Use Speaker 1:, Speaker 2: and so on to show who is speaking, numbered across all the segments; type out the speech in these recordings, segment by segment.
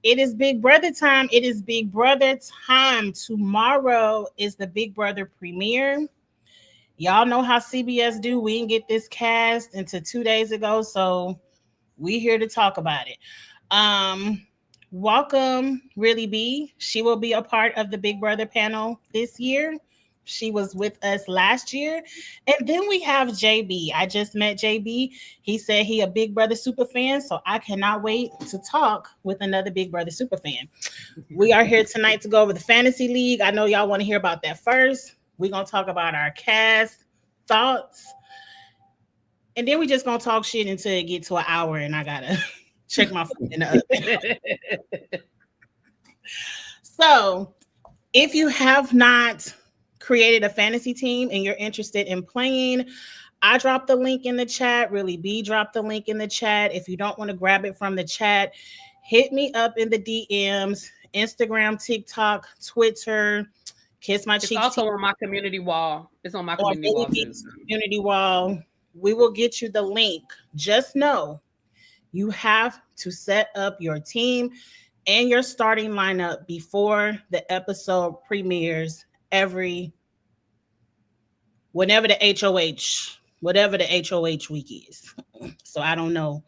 Speaker 1: It is Big Brother time. It is Big Brother time. Tomorrow is the Big Brother premiere. Y'all know how CBS do. We didn't get this cast until 2 days ago, so we here to talk about it. Um, Welcome, Really B. She will be a part of the Big Brother panel this year. She was with us last year. And then we have JB. I just met JB. He said he a Big Brother super fan, so I cannot wait to talk with another Big Brother super fan. We are here tonight to go over the fantasy league. I know y'all want to hear about that first. We're gonna talk about our cast thoughts, and then we just gonna talk shit until it get to an hour, and I gotta check my food in the oven. So, if you have not created a fantasy team and you're interested in playing, I dropped the link in the chat. Really, B dropped the link in the chat. If you don't want to grab it from the chat, hit me up in the DMs, Instagram, TikTok, Twitter. Kiss my
Speaker 2: It's
Speaker 1: cheeks.
Speaker 2: also on my community wall. It's on my
Speaker 1: Or
Speaker 2: community wall too.
Speaker 1: community wall. We will get you the link. Just know you have to set up your team and your starting lineup before the episode premieres whenever the HOH, whatever the HOH week is. So I don't know.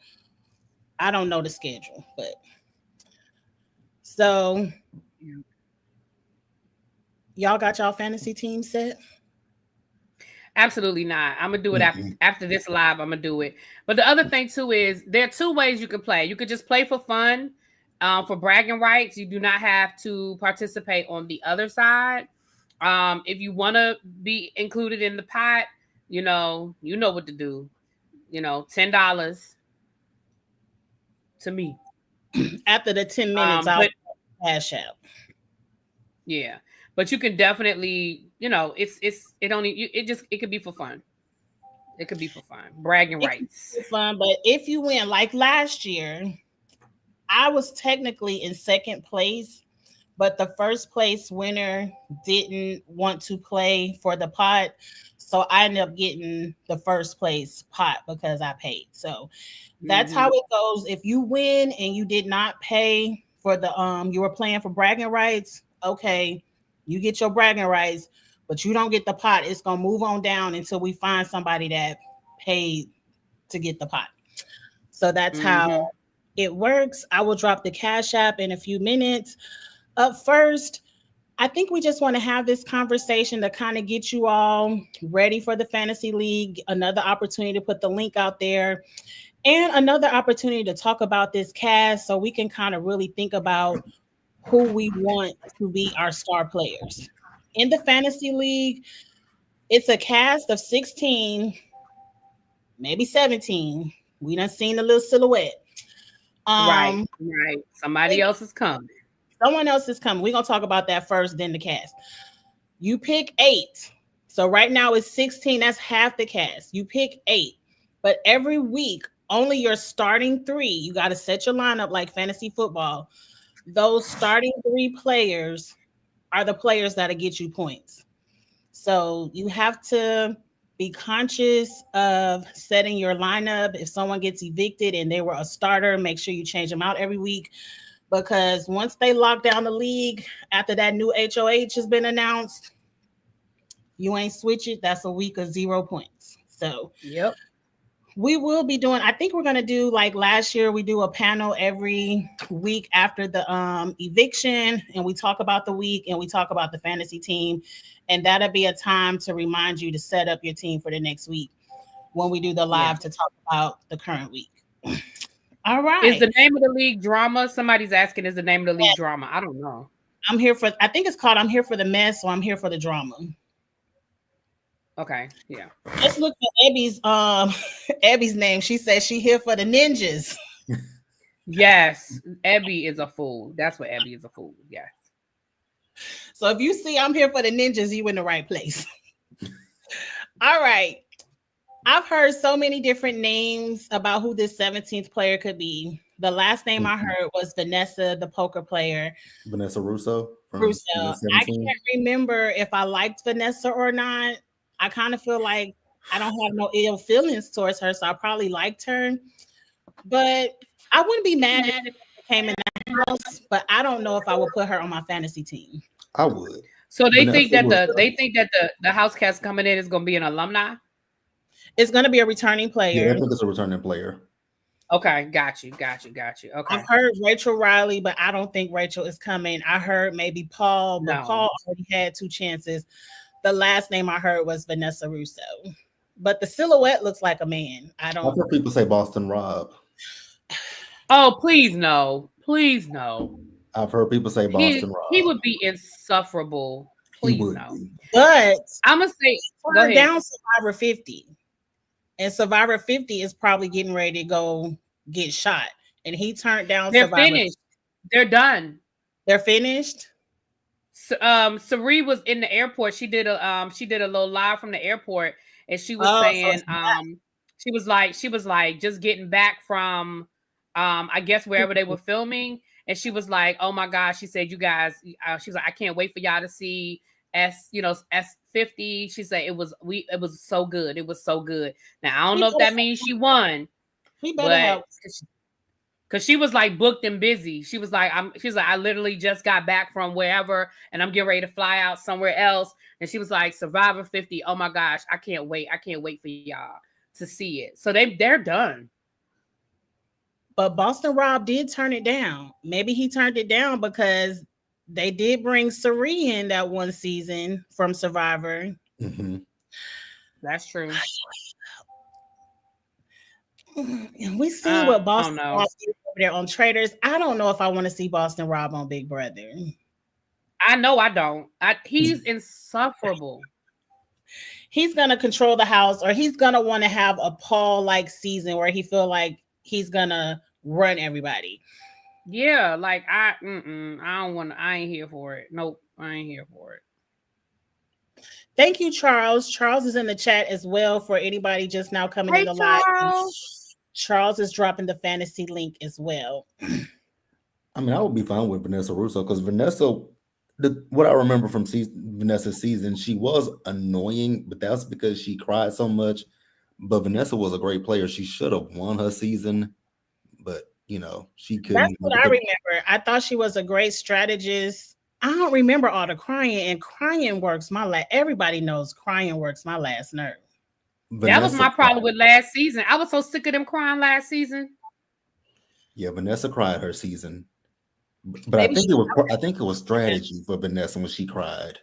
Speaker 1: I don't know the schedule, but so y'all got y'all fantasy team set?
Speaker 2: Absolutely not. I'm gonna do it after this live. I'm gonna do it. But the other thing too is there are two ways you can play. You could just play for fun, for bragging rights. You do not have to participate on the other side. If you want to be included in the pot, you know what to do. $10 to me.
Speaker 1: After the 10 minutes, I'll cash out.
Speaker 2: Yeah, but you can definitely, it could be for fun. It could be for fun, bragging rights.
Speaker 1: Fun, but if you win, like last year, I was technically in second place, but the first place winner didn't want to play for the pot. So I ended up getting the first place pot because I paid. So that's how it goes. If you win and you did not pay for you were playing for bragging rights, okay, you get your bragging rights, but you don't get the pot. It's gonna move on down until we find somebody that paid to get the pot. So that's how it works. I will drop the Cash App in a few minutes. Up first, I think we just want to have this conversation to kind of get you all ready for the fantasy league. Another opportunity to put the link out there, and another opportunity to talk about this cast so we can kind of really think about who we want to be our star players. In the fantasy league, it's a cast of 16, maybe 17. We done seen a little silhouette.
Speaker 2: Right. Somebody else is coming.
Speaker 1: Someone else is coming. We're going to talk about that first, then the cast. You pick 8. So right now it's 16. That's half the cast. You pick 8. But every week, only your starting 3. You got to set your lineup like fantasy football. Those starting 3 players are the players that'll get you points. So you have to be conscious of setting your lineup. If someone gets evicted and they were a starter, make sure you change them out every week. Because once they lock down the league, after that new HOH has been announced, you ain't switch it. That's a week of 0 points. So we will be doing, I think we're going to do like last year, we do a panel every week after the eviction, and we talk about the week and we talk about the fantasy team. And that'll be a time to remind you to set up your team for the next week when we do the live to talk about the current week. All right.
Speaker 2: Is the name of the league drama? Somebody's asking, is the name of the league drama? I don't know.
Speaker 1: I think it's called I'm Here for the Mess, or I'm Here for the Drama.
Speaker 2: Okay, yeah.
Speaker 1: Let's look at Abby's name. She says she here for the ninjas.
Speaker 2: Yes, Abby is a fool. That's what Abby is a fool. Yes.
Speaker 1: So if you see I'm here for the ninjas, you in the right place. All right. I've heard so many different names about who this 17th player could be. The last name I heard was Vanessa, the poker player.
Speaker 3: Vanessa Russo.
Speaker 1: I can't remember if I liked Vanessa or not. I kind of feel like I don't have no ill feelings towards her, so I probably liked her. But I wouldn't be mad if it came in house, but I don't know if I would put her on my fantasy team.
Speaker 3: I would.
Speaker 2: So they think that the house cast coming in is going to be an alumni.
Speaker 1: It's going to be a returning player.
Speaker 3: Yeah, I think it's a returning player.
Speaker 2: Okay, got you. Okay,
Speaker 1: I've heard Rachel Riley, but I don't think Rachel is coming. I heard maybe Paul, but Paul already had 2 chances. The last name I heard was Vanessa Russo, but the silhouette looks like a man. I've
Speaker 3: heard people say Boston Rob.
Speaker 2: Oh, please no.
Speaker 3: I've heard people say Boston Rob.
Speaker 2: He would be insufferable. Please no.
Speaker 1: But
Speaker 2: I'm gonna say
Speaker 1: we're down Survivor 50. And Survivor 50 is probably getting ready to go get shot. And he turned down
Speaker 2: They're
Speaker 1: Survivor.
Speaker 2: Finished. They're done.
Speaker 1: They're finished.
Speaker 2: Sari was in the airport. She did a little live from the airport, and she was saying she was like just getting back from I guess wherever they were filming, and she was like, oh my gosh, she said, you guys, she was like, I can't wait for y'all to see S50. She said it was so good. It was so good. Now I don't know if that means she won.
Speaker 1: He better help.
Speaker 2: Cause she was like booked and busy. She was like, I literally just got back from wherever and I'm getting ready to fly out somewhere else. And she was like, Survivor 50. Oh my gosh, I can't wait. I can't wait for y'all to see it. So they're done.
Speaker 1: But Boston Rob did turn it down. Maybe he turned it down because they did bring Sari in that one season from Survivor.
Speaker 3: Mm-hmm.
Speaker 2: That's true.
Speaker 1: And we see what Boston Rob did over there on Traders. I don't know if I want to see Boston Rob on Big Brother.
Speaker 2: I know I don't. He's insufferable.
Speaker 1: He's gonna control the house, or he's gonna want to have a Paul-like season where he feel like he's gonna run everybody.
Speaker 2: Yeah, like I don't want. I ain't here for it. Nope, I ain't here for it.
Speaker 1: Thank you, Charles. Charles is in the chat as well for anybody just now coming in the live. Charles is dropping the fantasy link as well.
Speaker 3: I mean, I would be fine with Vanessa Russo because Vanessa, what I remember from Vanessa's season, she was annoying, but that's because she cried so much. But Vanessa was a great player. She should have won her season, but she couldn't.
Speaker 1: That's what I remember. I thought she was a great strategist. I don't remember all the crying, and crying works everybody knows crying works my last nerve.
Speaker 2: Vanessa, that was my problem with last season. I was so sick of them crying last season.
Speaker 3: Yeah, Vanessa cried her season, but I think it was strategy for Vanessa when she cried.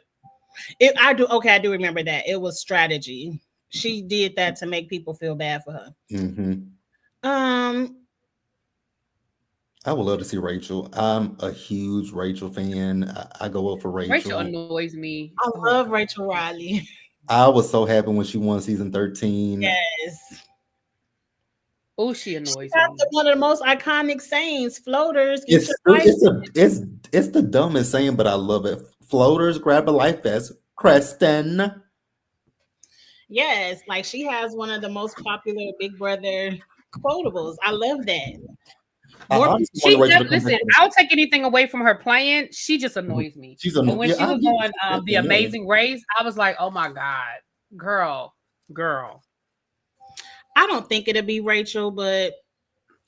Speaker 1: I do remember that it was strategy. She did that to make people feel bad for her.
Speaker 3: Mm-hmm. I would love to see Rachel. I'm a huge Rachel fan. I go up for Rachel.
Speaker 2: Rachel annoys me.
Speaker 1: I love Rachel Riley.
Speaker 3: I was so happy when she won season 13.
Speaker 1: Yes.
Speaker 2: Oh, she annoys me.
Speaker 1: One of the most iconic sayings, floaters.
Speaker 3: It's the dumbest saying, but I love it. Floaters, grab a life vest. Creston.
Speaker 1: Yes, like she has one of the most popular Big Brother quotables. I love that.
Speaker 2: Listen, I'll take anything away from her playing. She just annoys me.
Speaker 3: She's annoying.
Speaker 2: When she was doing the Amazing Race, I was like, oh my God, girl.
Speaker 1: I don't think it'll be Rachel, but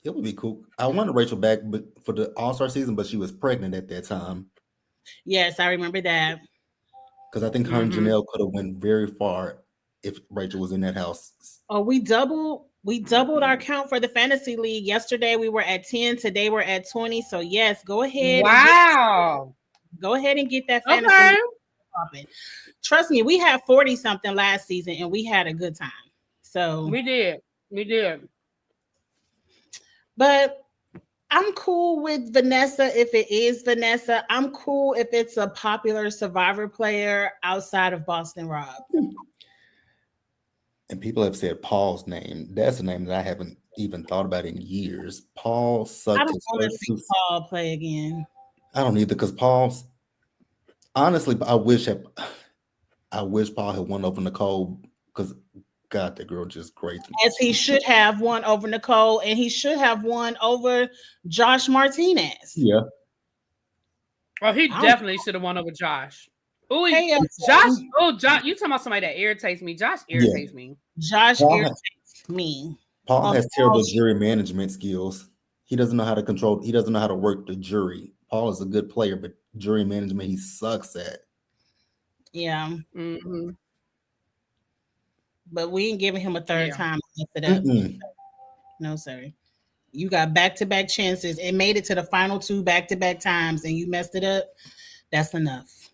Speaker 3: it would be cool. I wanted Rachel back for the All-Star season, but she was pregnant at that time.
Speaker 1: Yes, I remember that.
Speaker 3: Because I think her and Janelle could have went very far if Rachel was in that house.
Speaker 1: Oh, we doubled our count for the fantasy league. Yesterday we were at 10. Today we're at 20. So yes, go ahead.
Speaker 2: Wow.
Speaker 1: Go ahead and get that fantasy league. Trust me, we had 40 something last season and we had a good time. So
Speaker 2: we did.
Speaker 1: But I'm cool with Vanessa if it is Vanessa. I'm cool if it's a popular Survivor player outside of Boston Rob.
Speaker 3: And people have said Paul's name. That's a name that I haven't even thought about in years. Paul sucked.
Speaker 1: I don't want to see Paul play again.
Speaker 3: I don't either, because Paul's honestly, I wish Paul had won over Nicole, because God, that girl just great.
Speaker 1: As he should have won over Nicole, and he should have won over Josh Martinez.
Speaker 3: Yeah.
Speaker 2: Oh, he definitely should have won over Josh. Oh, Josh. Oh, Josh. You talking about somebody that irritates me? Josh irritates me.
Speaker 1: Josh irritates me.
Speaker 3: Paul has terrible jury management skills. He doesn't know how to control. He doesn't know how to work the jury. Paul is a good player, but jury management he sucks at.
Speaker 1: Yeah.
Speaker 2: Mm-hmm.
Speaker 1: But we ain't giving him a third time to mess it up. No, sir. You got back-to-back chances and made it to the final 2 back-to-back times, and you messed it up. That's enough.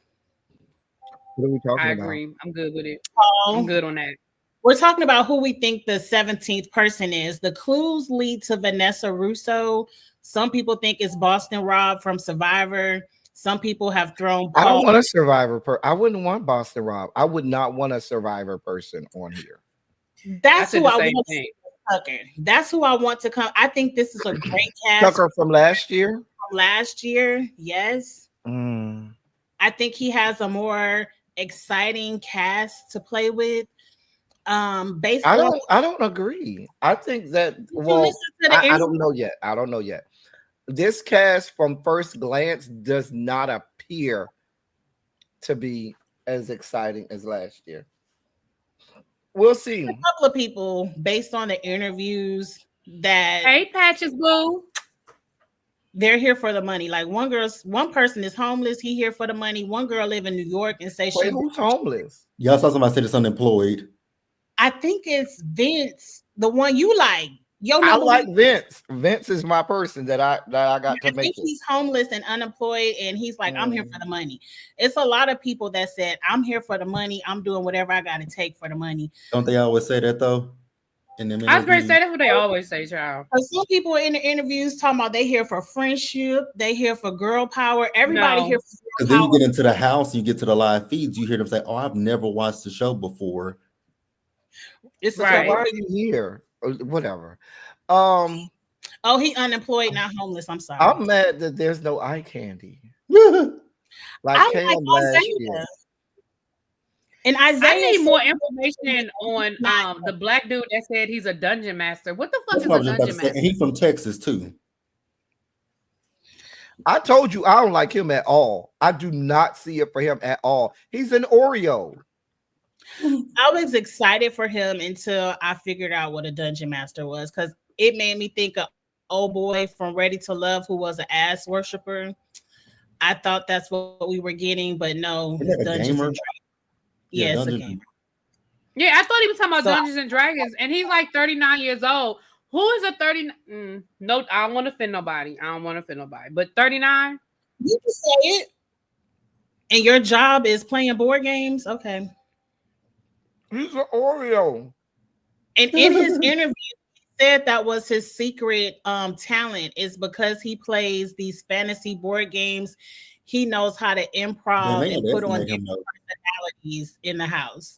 Speaker 4: What are we talking
Speaker 2: I
Speaker 4: about?
Speaker 2: agree. I'm good with it.
Speaker 1: Paul,
Speaker 2: I'm good on that.
Speaker 1: we're talking about who we think the 17th person is. The clues lead to Vanessa Russo. Some people think it's Boston Rob from Survivor. Some people have thrown Paul.
Speaker 4: I don't want a Survivor I wouldn't want Boston Rob. I would not want a Survivor person on here.
Speaker 1: That's who I want. Tucker. That's who I want to come. I think this is a great cast.
Speaker 4: Tucker from last year?
Speaker 1: From last year, yes. I think he has a more exciting cast to play with. Based
Speaker 4: I don't agree. I think that I don't know yet. I don't know yet. This cast from first glance does not appear to be as exciting as last year. We'll see.
Speaker 1: A couple of people based on the interviews that
Speaker 2: hey Patches Boo,
Speaker 1: they're here for the money. Like one person is homeless, he here for the money. One girl live in New York and say
Speaker 4: who's homeless?
Speaker 3: Y'all saw somebody say it's unemployed.
Speaker 1: I think it's Vince, the one you like.
Speaker 4: I like Vince. Vince is my person that I got to make.
Speaker 1: I think he's homeless and unemployed, and he's like, I'm here for the money. It's a lot of people that said, I'm here for the money. I'm doing whatever I got to take for the money.
Speaker 3: Don't they always say that though?
Speaker 2: I was going to say that's what they always say, child.
Speaker 1: Some people in the interviews talking about they here for friendship, they here for girl power. Everybody here for
Speaker 3: because then you get into the house, you get to the live feeds, you hear them say, "Oh, I've never watched the show before."
Speaker 1: It's
Speaker 4: right. Why are you here? Or whatever.
Speaker 1: Oh, he unemployed, not homeless. I'm sorry.
Speaker 4: I'm mad that there's no eye candy. Like Cam last year.
Speaker 1: And Isaiah,
Speaker 2: I need more information on the black dude that said he's a dungeon master. What the fuck is a dungeon master?
Speaker 3: And he's from Texas too.
Speaker 4: I told you I don't like him at all. I do not see it for him at all. He's an Oreo.
Speaker 1: I was excited for him until I figured out what a dungeon master was, because it made me think of old boy from Ready to Love who was an ass worshiper. I thought that's what we were getting, but no, it's Dungeons and Dragons. Yeah, it's a gamer.
Speaker 2: Yeah, I thought he was talking about Dungeons and Dragons, and he's like 39 years old. Who is a 39? No, I don't want to offend nobody. But 39?
Speaker 1: You can say it. And your job is playing board games? Okay.
Speaker 4: He's an Oreo.
Speaker 1: And in his interview, he said that was his secret talent, is because he plays these fantasy board games. He knows how to improv and put on different personalities in the house.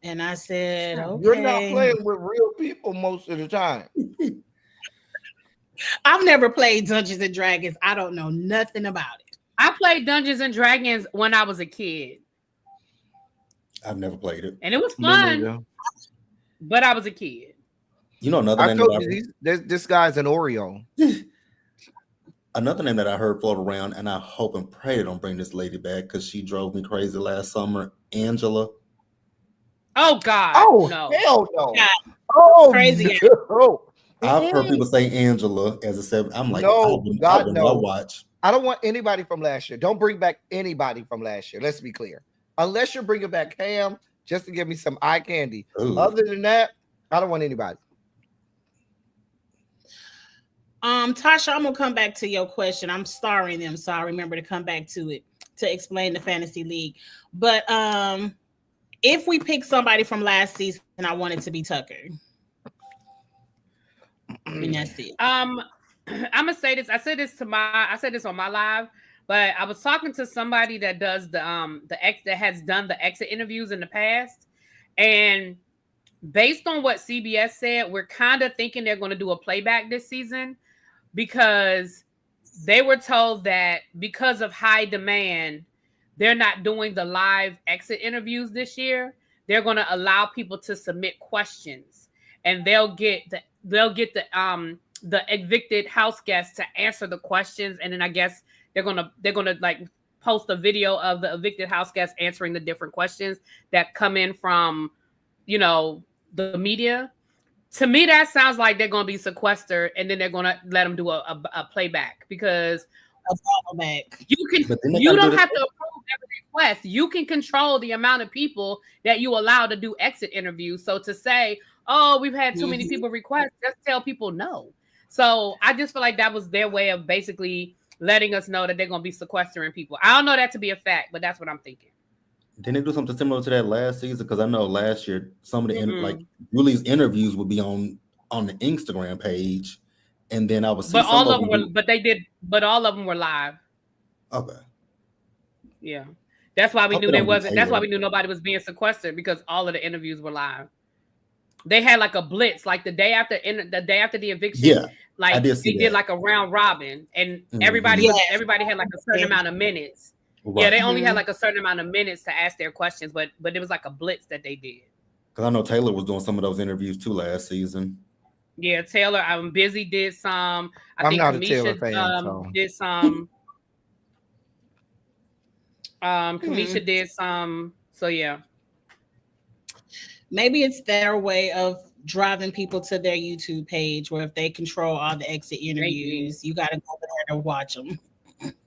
Speaker 1: And I said, okay.
Speaker 4: You're not playing with real people most of the time.
Speaker 1: I've never played Dungeons and Dragons. I don't know nothing about it.
Speaker 2: I played Dungeons and Dragons when I was a kid.
Speaker 3: I've never played it.
Speaker 2: And it was fun. But I was a kid.
Speaker 3: You know another name
Speaker 4: this guy's an Oreo.
Speaker 3: Another name that I heard float around, and I hope and pray they don't bring this lady back because she drove me crazy last summer. Angela.
Speaker 2: Oh God!
Speaker 4: Oh
Speaker 2: no!
Speaker 4: Hell no!
Speaker 1: God.
Speaker 4: Oh,
Speaker 1: crazy!
Speaker 4: No.
Speaker 3: I've heard people say Angela as a 7. I'm like,
Speaker 4: no, God, no.
Speaker 3: Watch.
Speaker 4: I don't want anybody from last year. Don't bring back anybody from last year. Let's be clear. Unless you're bringing back Cam just to give me some eye candy. Ooh. Other than that, I don't want anybody.
Speaker 1: Tasha, I'm gonna come back to your question. I'm starring them, so I remember to come back to it to explain the fantasy league. But if we pick somebody from last season, I want it to be Tucker. I mean, that's it.
Speaker 2: I'm gonna say this. I said this on my live, but I was talking to somebody that does that has done the exit interviews in the past, and based on what CBS said, we're kind of thinking they're going to do a playback this season because they were told that because of high demand, they're not doing the live exit interviews this year. They're going to allow people to submit questions, and they'll get the evicted house guests to answer the questions, and then I guess they're gonna like post a video of the evicted house guests answering the different questions that come in from the media. To me, that sounds like they're going to be sequestered, and then they're going to let them do a playback because you don't have to approve every request. You can control the amount of people that you allow to do exit interviews. So to say, oh, we've had too many people request, just tell people no. So I just feel like that was their way of basically letting us know that they're going to be sequestering people. I don't know that to be a fact, but that's what I'm thinking.
Speaker 3: Didn't they do something similar to that last season? Because I know last year some of the like Julie's interviews would be on the Instagram page, and then I would see.
Speaker 2: But all of them were, but all of them were live.
Speaker 3: Okay.
Speaker 2: Yeah, that's why we knew there wasn't. That's why we knew nobody was being sequestered because all of the interviews were live. They had like a blitz, like the day after the eviction.
Speaker 3: Yeah,
Speaker 2: like they did like a round robin, and everybody had like a certain amount of minutes. Right. Yeah, they only had like a certain amount of minutes to ask their questions, but it was like a blitz that they did.
Speaker 3: Because I know Taylor was doing some of those interviews too last season.
Speaker 2: Yeah, Taylor. Busy did some. I think
Speaker 4: not
Speaker 2: Kamisha,
Speaker 4: a Taylor fan, so.
Speaker 2: Did some. Kamisha did some. So yeah.
Speaker 1: Maybe it's their way of driving people to their YouTube page, where if they control all the exit interviews, you got to go over there to watch them.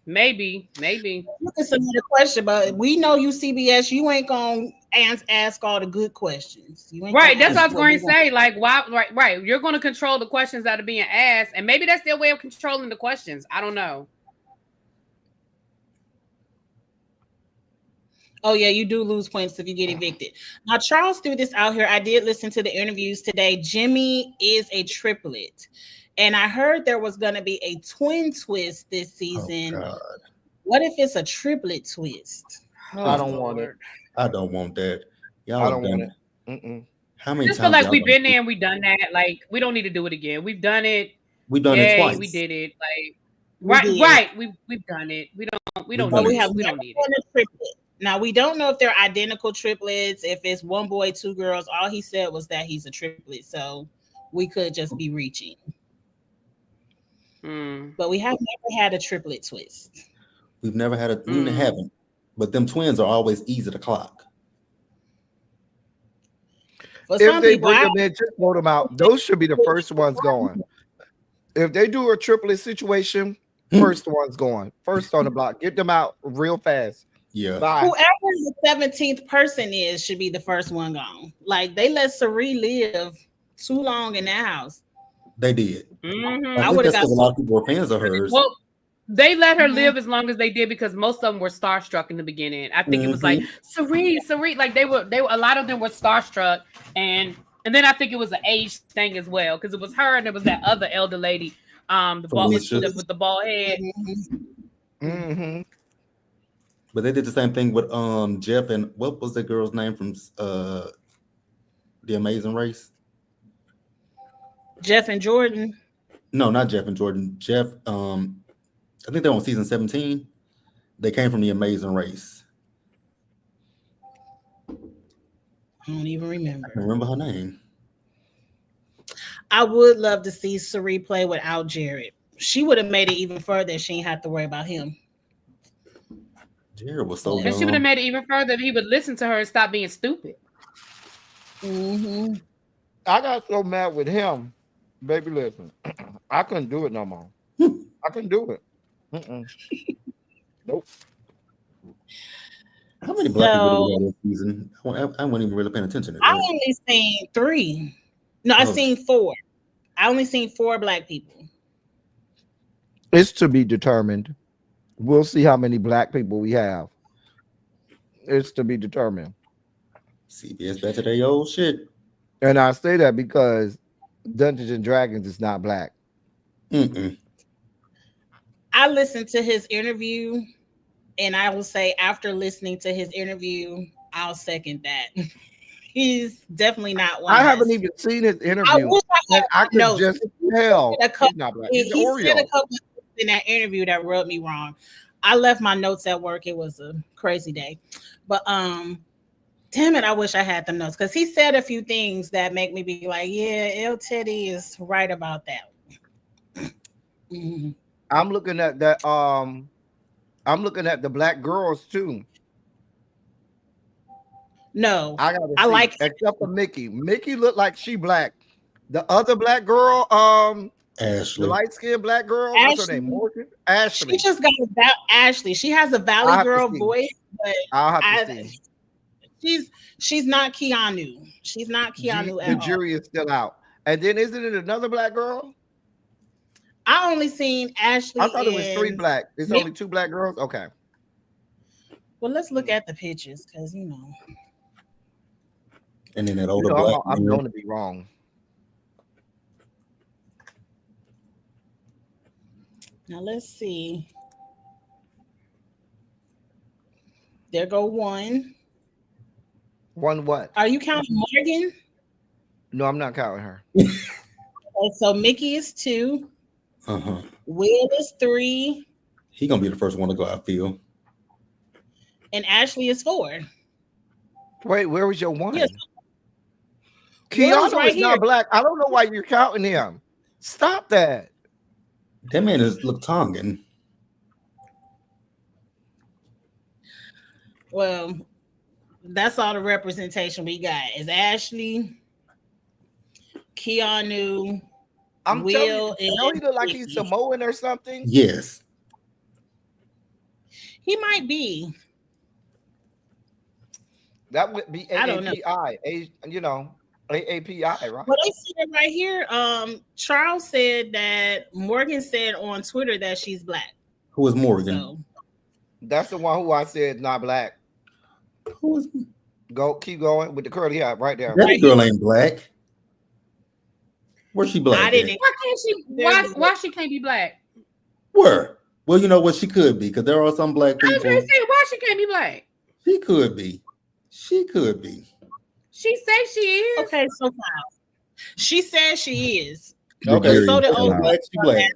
Speaker 2: Maybe.
Speaker 1: You can submit a question, but we know you CBS. You ain't gonna ask all the good questions. You ain't
Speaker 2: right. That's what I was going to say. Like, why? Right. You're going to control the questions that are being asked, and maybe that's their way of controlling the questions. I don't know.
Speaker 1: Oh yeah, you do lose points if you get evicted. Now Charles threw this out here. I did listen to the interviews today. Jimmy is a triplet. And I heard there was going to be a twin twist this season.
Speaker 3: Oh,
Speaker 1: what if it's a triplet twist?
Speaker 4: I don't want it.
Speaker 3: I don't want that.
Speaker 4: Y'all I don't want it. Mm-mm.
Speaker 3: How many
Speaker 2: just
Speaker 3: times?
Speaker 2: Feel like we've been there and we've done that. Like we don't need to do it again. We've done it.
Speaker 3: We've done it twice.
Speaker 2: We did it. Like right. We've done it. We don't need
Speaker 1: it. Now we don't know if they're identical triplets. If it's one boy, two girls. All he said was that he's a triplet. So we could just be reaching. But we have never had a triplet twist.
Speaker 3: We've never had we haven't. But them twins are always easy to clock.
Speaker 4: If they bring them in, just vote them out. Those should be the first ones going. If they do a triplet situation, first ones going. First on the block. Get them out real fast.
Speaker 3: Yeah.
Speaker 1: Bye. Whoever the 17th person is should be the first one gone. Like they let Sari live too long in that house.
Speaker 3: They did.
Speaker 2: Mm-hmm.
Speaker 3: I would have got a lot of people were fans of hers.
Speaker 2: Well, they let her live as long as they did because most of them were starstruck in the beginning. I think it was like Sari, like they were a lot of them were starstruck, and then I think it was an age thing as well because it was her and there was that other elder lady, with the bald head.
Speaker 4: Mm-hmm.
Speaker 3: But they did the same thing with Jeff and what was the girl's name from The Amazing Race?
Speaker 1: Jeff and Jordan.
Speaker 3: No, not Jeff and Jordan. Jeff, I think they're on season 17. They came from The Amazing Race.
Speaker 1: I don't even remember.
Speaker 3: I can remember her name.
Speaker 1: I would love to see Sari play without Jared. She would have made it even further if she didn't have to worry about him.
Speaker 3: Jared was so
Speaker 2: dumb. And she would have made it even further if he would listen to her and stop being stupid.
Speaker 1: Mm-hmm.
Speaker 4: I got so mad with him. Baby, listen. I couldn't do it no more. I couldn't do it. Nope.
Speaker 3: How many black people did we have this season? I wasn't even really paying attention to that.
Speaker 1: I only seen 3. No, I seen 4. I only seen 4 black people.
Speaker 4: It's to be determined. We'll see how many black people we have. It's to be determined.
Speaker 3: CBS back to their old shit.
Speaker 4: And I say that because Dungeons and Dragons is not black.
Speaker 3: Mm-mm.
Speaker 1: I listened to his interview, and I will say after listening to his interview, I'll second that. He's definitely not one.
Speaker 4: I haven't even seen his interview. I could just tell he's not black. He's
Speaker 1: he said a couple in that interview that rubbed me wrong. I left my notes at work. It was a crazy day, but damn it, I wish I had the notes because he said a few things that make me be like, yeah, El Teddy is right about that. Mm-hmm.
Speaker 4: I'm looking at that. I'm looking at the black girls too.
Speaker 1: No,
Speaker 4: I like except for Mickey. Mickey looked like she black. The other black girl,
Speaker 3: Ashley.
Speaker 4: the light-skinned black girl, what's her name? Morgan? Ashley.
Speaker 1: She just got Ashley. She has a Valley Girl voice, but
Speaker 4: I'll have to see.
Speaker 1: She's not Keanu. She's not Keanu at all.
Speaker 4: The jury is still out. And then isn't it another black girl?
Speaker 1: I only seen Ashley.
Speaker 4: I thought it was 3 black. It's only 2 black girls. Okay.
Speaker 1: Well, let's look at the pictures because
Speaker 3: And then that older black.
Speaker 4: I'm known to be wrong.
Speaker 1: Now let's see. There go one.
Speaker 4: One what?
Speaker 1: Are you counting Morgan?
Speaker 4: No, I'm not counting her.
Speaker 1: Okay, so Mickey is 2. Will is 3.
Speaker 3: He gonna be the first one to go, I feel.
Speaker 1: And Ashley is 4.
Speaker 4: Wait, where was your 1?
Speaker 1: Yes.
Speaker 4: Keanu
Speaker 1: right
Speaker 4: is not black. I don't know why you're counting him. Stop that.
Speaker 3: That man look Tongan.
Speaker 1: Well, that's all the representation we got. Is Ashley, Keanu, Will,
Speaker 4: and he look like he's Samoan or something.
Speaker 3: Yes,
Speaker 1: he might be.
Speaker 4: That would be AAPI.
Speaker 1: I don't know.
Speaker 4: AAPI, right?
Speaker 1: Well, they see it right here. Charles said that Morgan said on Twitter that she's black.
Speaker 3: Who is Morgan?
Speaker 1: So,
Speaker 4: that's the one who I said not black.
Speaker 3: Who is?
Speaker 4: Keep going with the curly hair right there.
Speaker 3: That girl ain't black. Where's she black?
Speaker 1: I didn't.
Speaker 2: Why can't she? Why she can't be black?
Speaker 3: Where? Well, you know what, she could be, because there are some black people.
Speaker 2: I was gonna say, why she can't be black?
Speaker 3: She could be. She could be.
Speaker 2: She says she is.
Speaker 1: Okay, so far. She says she is.
Speaker 3: Okay,
Speaker 1: so the old
Speaker 3: black. She black.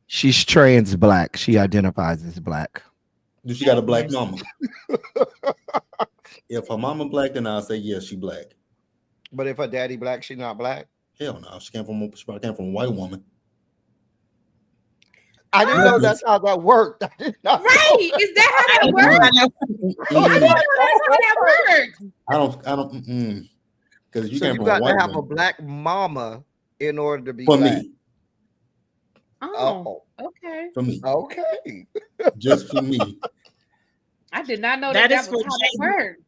Speaker 4: She's trans black. She identifies as black.
Speaker 3: Do she got a black mama? If her mama black, then I'll say yes, she black.
Speaker 4: But if her daddy black, she not black.
Speaker 3: Hell no, she probably came from a white woman.
Speaker 4: I didn't know that's how that worked.
Speaker 2: Right? Is that how that works?
Speaker 3: I don't. Because you
Speaker 4: so
Speaker 3: came
Speaker 4: you
Speaker 3: from a
Speaker 4: got
Speaker 3: white
Speaker 4: to have
Speaker 3: woman.
Speaker 4: a black mama in order to be
Speaker 3: For
Speaker 4: black.
Speaker 3: me.
Speaker 2: Oh, okay.
Speaker 3: For me.
Speaker 4: Okay.
Speaker 3: Just for me.
Speaker 2: I did not know that was how that worked.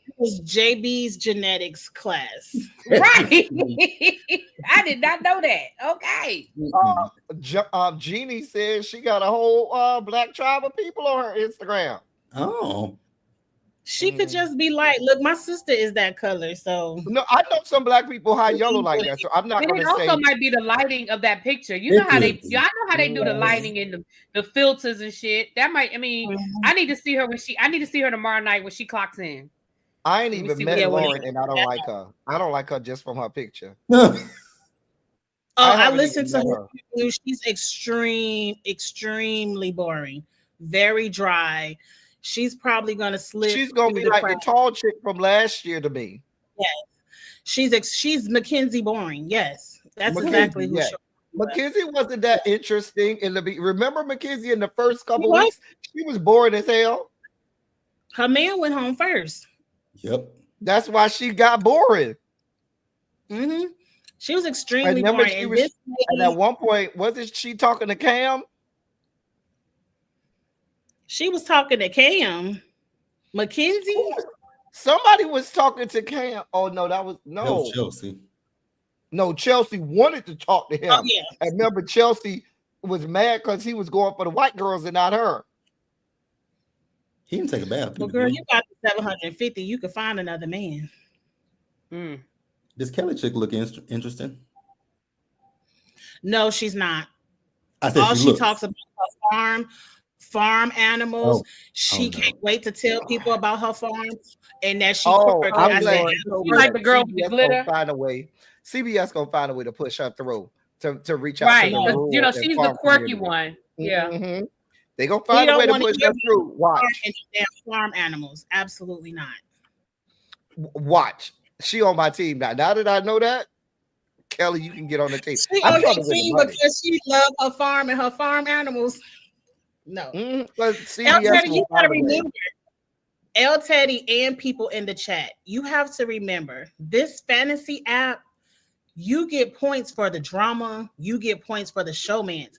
Speaker 1: It was JB's genetics class.
Speaker 2: Right. I did not know that. Okay.
Speaker 4: Jeannie says she got a whole black tribe of people on her Instagram.
Speaker 3: Oh.
Speaker 1: She could just be like, look, my sister is that color. So
Speaker 4: no, I know some black people high yellow like that. So I'm not
Speaker 2: and
Speaker 4: going
Speaker 2: it
Speaker 4: to say.
Speaker 2: also might be the lighting of that picture. You know how they, I know how they do the lighting and the filters and shit. That might, I mean, I need to see her I need to see her tomorrow night when she clocks in.
Speaker 4: I ain't even met Lauren, and I don't like her. I don't like her just from her picture.
Speaker 1: I listened to her. She's extremely boring, very dry. She's probably gonna slip.
Speaker 4: She's gonna be like the tall chick from last year to me.
Speaker 1: Yes, she's Mackenzie boring. Yes, that's exactly who she was.
Speaker 4: Mackenzie wasn't that interesting in the. Remember Mackenzie in the first couple weeks? She was boring as hell.
Speaker 1: Her man went home first.
Speaker 3: Yep.
Speaker 4: That's why she got boring.
Speaker 1: Mm-hmm. She was extremely boring.
Speaker 4: And at one point, wasn't she talking to Cam?
Speaker 1: She was talking to Cam. Mackenzie?
Speaker 4: Somebody was talking to Cam. Oh, no, that was
Speaker 3: Chelsea.
Speaker 4: No, Chelsea wanted to talk to him.
Speaker 1: Oh, yeah.
Speaker 4: And remember, Chelsea was mad because he was going for the white girls and not her.
Speaker 3: He didn't take a bath.
Speaker 1: Well, girl, you got the 750. You could find another man.
Speaker 3: Does Kelly chick look interesting?
Speaker 1: No, she's not.
Speaker 3: I said
Speaker 1: all she talks about her farm animals. She can't wait to tell people about her farm and that she.
Speaker 4: I'm glad.
Speaker 2: Like the girl with the glitter.
Speaker 4: Find a way. CBS gonna find a way to push her through to reach out.
Speaker 2: Right,
Speaker 4: to
Speaker 2: you know she's the quirky one. Yeah.
Speaker 4: Mm-hmm. They gonna find a way to push her through. Watch.
Speaker 1: Farm animals, absolutely not.
Speaker 4: Watch. She on my team now. Now that I know that, Kelly, you can get on the team.
Speaker 1: She on your team because she loves her farm and her farm animals. No. El Teddy, you gotta remember. El Teddy and people in the chat, you have to remember this fantasy app. you get points for the drama, you get points for the showmance.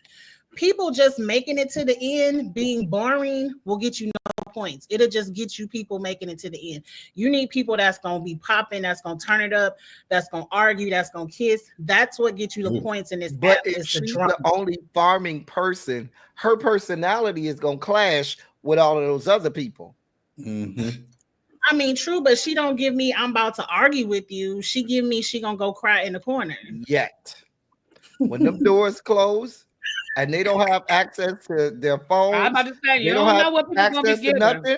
Speaker 1: People just making it to the end being boring will get you no points. It'll just get you people making it to the end. You need people that's gonna be popping, that's gonna turn it up, that's gonna argue, that's gonna kiss. That's what gets you the points in this.
Speaker 4: But if she's the only farming person, her personality is gonna clash with all of those other people.
Speaker 3: Mm-hmm.
Speaker 1: I mean, true, but she don't give me I'm about to argue with you. She give me she gonna go cry in the corner.
Speaker 4: Yet when them doors close and they don't have access to their phones,
Speaker 2: I'm about to say, you don't know what people gonna be giving.
Speaker 4: Nothing,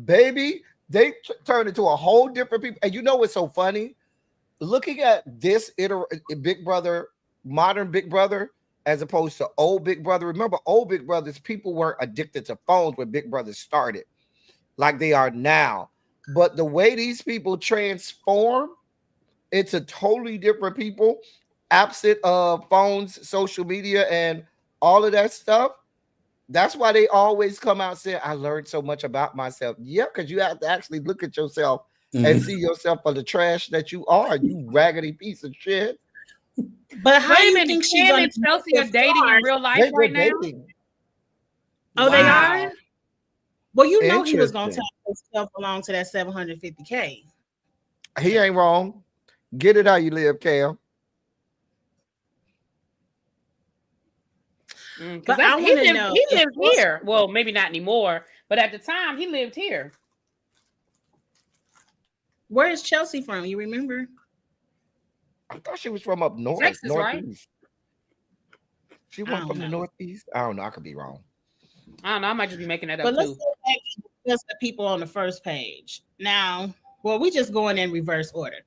Speaker 4: baby, they turn into a whole different people. And you know what's so funny? Looking at this Big Brother, modern Big Brother, as opposed to old Big Brother. Remember, old Big Brothers, people weren't addicted to phones when Big Brother started, like they are now. But the way these people transform, it's a totally different people, absent of phones, social media, and all of that stuff. That's why they always come out saying, I learned so much about myself. Yeah, because you have to actually look at yourself and see yourself for the trash that you are, you raggedy piece of shit.
Speaker 1: But how do you think she's
Speaker 2: Cam and Chelsea are dating in real life right now?
Speaker 1: Oh, they are? Well, you know he was going to take himself along to that $750K.
Speaker 4: He ain't wrong. Get it how you live, Cam.
Speaker 1: But I want to know.
Speaker 2: He lives here. Well, maybe not anymore, but at the time he lived here.
Speaker 1: Where is Chelsea from? You remember?
Speaker 4: I thought she was from up north,
Speaker 2: Texas,
Speaker 4: northeast.
Speaker 2: Right?
Speaker 4: She went from the northeast. I don't know. I could be wrong.
Speaker 2: I don't know. I might just be making that up.
Speaker 1: But let's go back and discuss the people on the first page. Now, well, we just going in reverse order.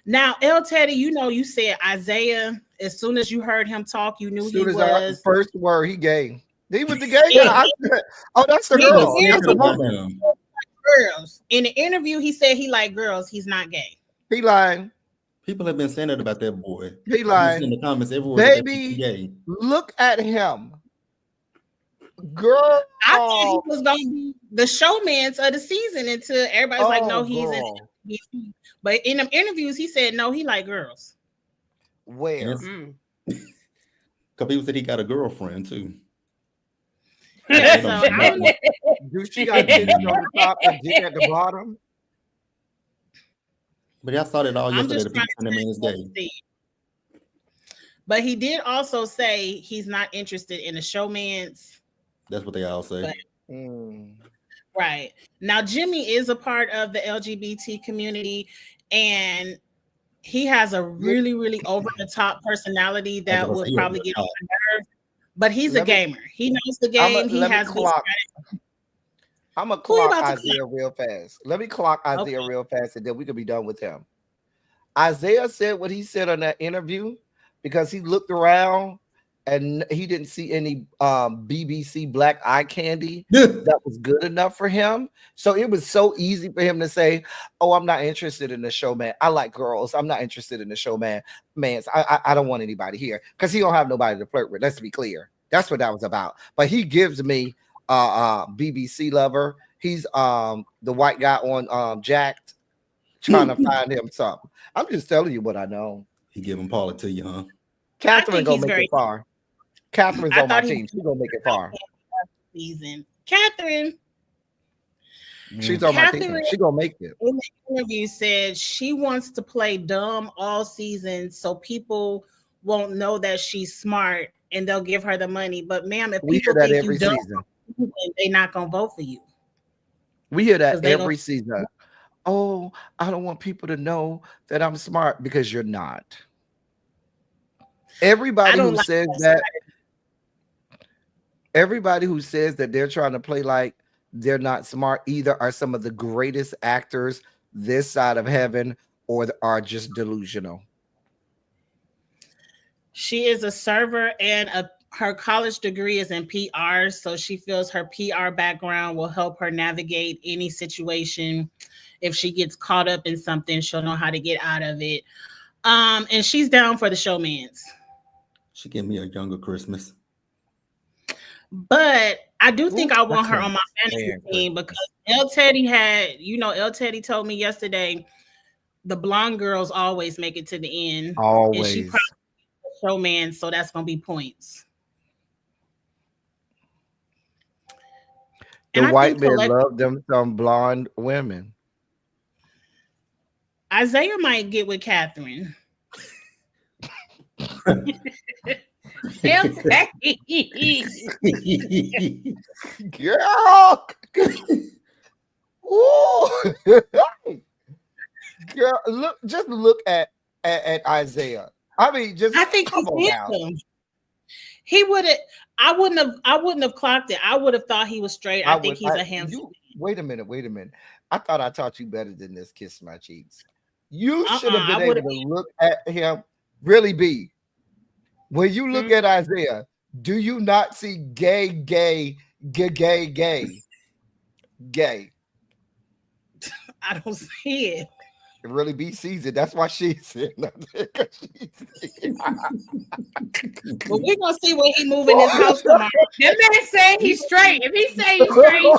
Speaker 1: Now, El Teddy, you know, you said Isaiah. As soon as you heard him talk, you knew he was.
Speaker 4: The first word he gave. He was the gay guy. Oh, that's the girl.
Speaker 1: Girls. In the interview, he said he liked girls. He's not gay.
Speaker 4: He lied.
Speaker 3: People have been saying that about that boy.
Speaker 4: He lied.
Speaker 3: In the comments everywhere.
Speaker 4: Baby, look at him. Girl.
Speaker 1: I thought he was going to be the showmans of the season until everybody's like, no, he's in it. But in them interviews, he said, no, he like girls.
Speaker 4: Where?
Speaker 3: Because people said he got a girlfriend, too.
Speaker 1: Yeah, so I don't know.
Speaker 4: Do she got titties on the top and dick at the bottom?
Speaker 3: But y'all saw that all yesterday. The people in the man's gay.
Speaker 1: But he did also say he's not interested in the showmans.
Speaker 3: That's what they all say.
Speaker 1: Right. Now, Jimmy is a part of the LGBT community, and he has a really, really over-the-top personality that would probably get on my nerves. But he's a gamer. He knows the game. He has good strategy.
Speaker 4: I'm going to clock Isaiah real fast. Let me clock Isaiah real fast, and then we can be done with him. Isaiah said what he said on that interview because he looked around and he didn't see any BBC black eye candy that was good enough for him. So it was so easy for him to say, oh, I'm not interested in the showman. I like girls. I'm not interested in the showman. I don't want anybody here because he don't have nobody to flirt with. Let's be clear. That's what that was about. But he gives me BBC lover. He's the white guy on Jacked trying to find him something. I'm just telling you what I know.
Speaker 3: He giving Paula to you, huh?
Speaker 4: Catherine gonna make it far. Catherine's on my team. She's gonna make it far.
Speaker 1: Season. Catherine.
Speaker 4: She's on my team. She's gonna make it.
Speaker 1: In the interview said she wants to play dumb all season so people won't know that she's smart and they'll give her the money. But ma'am, if people think you dumb, they're not gonna vote for you.
Speaker 4: We hear that every season. Oh, I don't want people to know that I'm smart because you're not. Everybody who says that, everybody who says that they're trying to play like they're not smart either are some of the greatest actors this side of heaven or are just delusional.
Speaker 1: She is a server and her college degree is in PR, so she feels her PR background will help her navigate any situation. If she gets caught up in something, she'll know how to get out of it. And she's down for the showmans.
Speaker 3: She gave me a younger Christmas.
Speaker 1: But I do think I want her on my fantasy team because El Teddy told me yesterday, the blonde girls always make it to the end.
Speaker 4: Always.
Speaker 1: And she probably a showman, so that's gonna be points.
Speaker 4: The white men love them some blonde women.
Speaker 1: Isaiah might get with Catherine.
Speaker 4: Girl. Ooh. Girl, look at Isaiah. I mean, I
Speaker 1: think he would have. I wouldn't have clocked it. I would have thought he was straight. I think he's a handsome.
Speaker 4: Wait a minute. I thought I taught you better than this. Kiss my cheeks. You should have been able to look at him. Really be. When you look at Isaiah, do you not see gay?
Speaker 1: I don't see it.
Speaker 4: Really be sees it. That's why she's in.
Speaker 1: But we're gonna see when he move in his house tomorrow.
Speaker 2: That man saying he's straight. If he say he's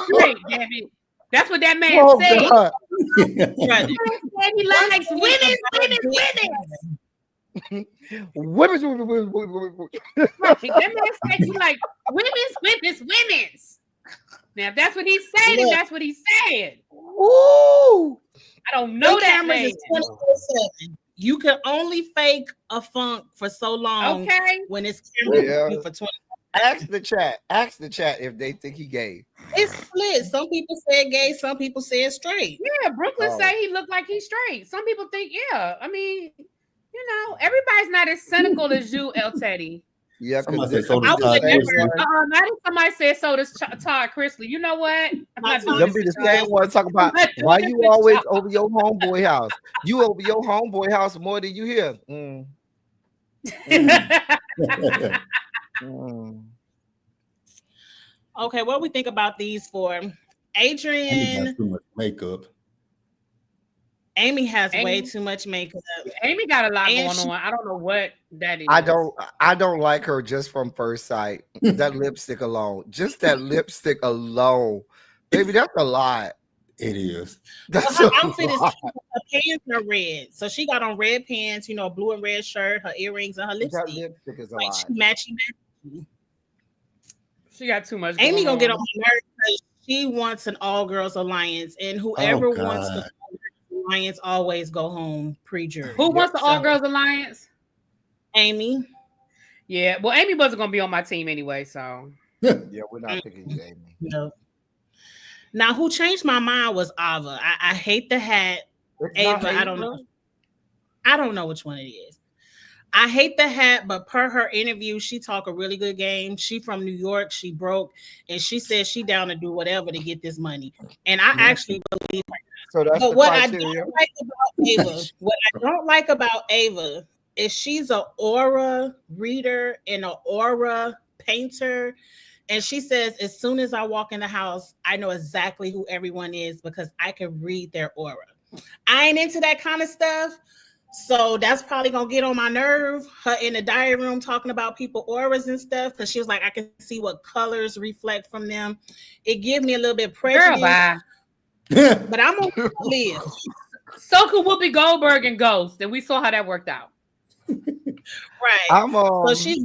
Speaker 2: straight, damn it. That's what that man said. He likes women.
Speaker 4: Women's.
Speaker 2: That man said he like women's. Now, if that's what he's saying, then that's what he's saying.
Speaker 4: Ooh.
Speaker 2: I don't know that man.
Speaker 1: You can only fake a funk for so long.
Speaker 2: Okay.
Speaker 1: When it's camera for 20.
Speaker 4: Ask the chat if they think he gay.
Speaker 1: It's split. Some people say gay, some people say straight.
Speaker 2: Yeah, Brooklyn say he looked like he's straight. Some people think, I mean, everybody's not as cynical as you, El Teddy.
Speaker 4: Yeah,
Speaker 3: somebody said so does
Speaker 2: Todd Chrisley. Not if somebody said so does Todd Chrisley. You know what?
Speaker 4: Them be the same ones talking about why you always over your homeboy house. You over your homeboy house more than you here.
Speaker 1: Okay, what we think about these for Adrian?
Speaker 3: Too much makeup.
Speaker 1: Amy has way too much makeup.
Speaker 2: Amy got a lot going on. I don't know what that is.
Speaker 4: I don't like her just from first sight. That lipstick alone. Just that lipstick alone. Baby, that's a lot.
Speaker 3: It is.
Speaker 1: That's her outfit is her pants are red. So she got on red pants, blue and red shirt, her earrings, and her lipstick.
Speaker 4: That lipstick is
Speaker 1: like matchy.
Speaker 2: She got too much.
Speaker 1: Amy gonna get on my nerves because she wants an all-girls alliance, and whoever wants the alliance always go home pre-jury.
Speaker 2: Who wants the all-girls alliance?
Speaker 1: Amy.
Speaker 2: Yeah, well, Amy wasn't gonna be on my team anyway, so
Speaker 4: yeah, we're not picking you, Amy.
Speaker 1: No. Now, who changed my mind was Ava. I hate the hat. Ava, I don't know. I don't know which one it is. I hate the hat, but per her interview, she talked a really good game. She from New York. She broke, and she said she down to do whatever to get this money. And I actually believe her.
Speaker 4: So that's
Speaker 1: but what I don't like about Ava is she's an aura reader and an aura painter. And she says, as soon as I walk in the house, I know exactly who everyone is because I can read their aura. I ain't into that kind of stuff. So that's probably going to get on my nerve. Her in the diary room talking about people auras and stuff. Because she was like, I can see what colors reflect from them. It gives me a little bit of prejudice.
Speaker 2: Girl, bye.
Speaker 1: But I'm going to live.
Speaker 2: So could Whoopi Goldberg and Ghost. And we saw how that worked out.
Speaker 1: Right. So she's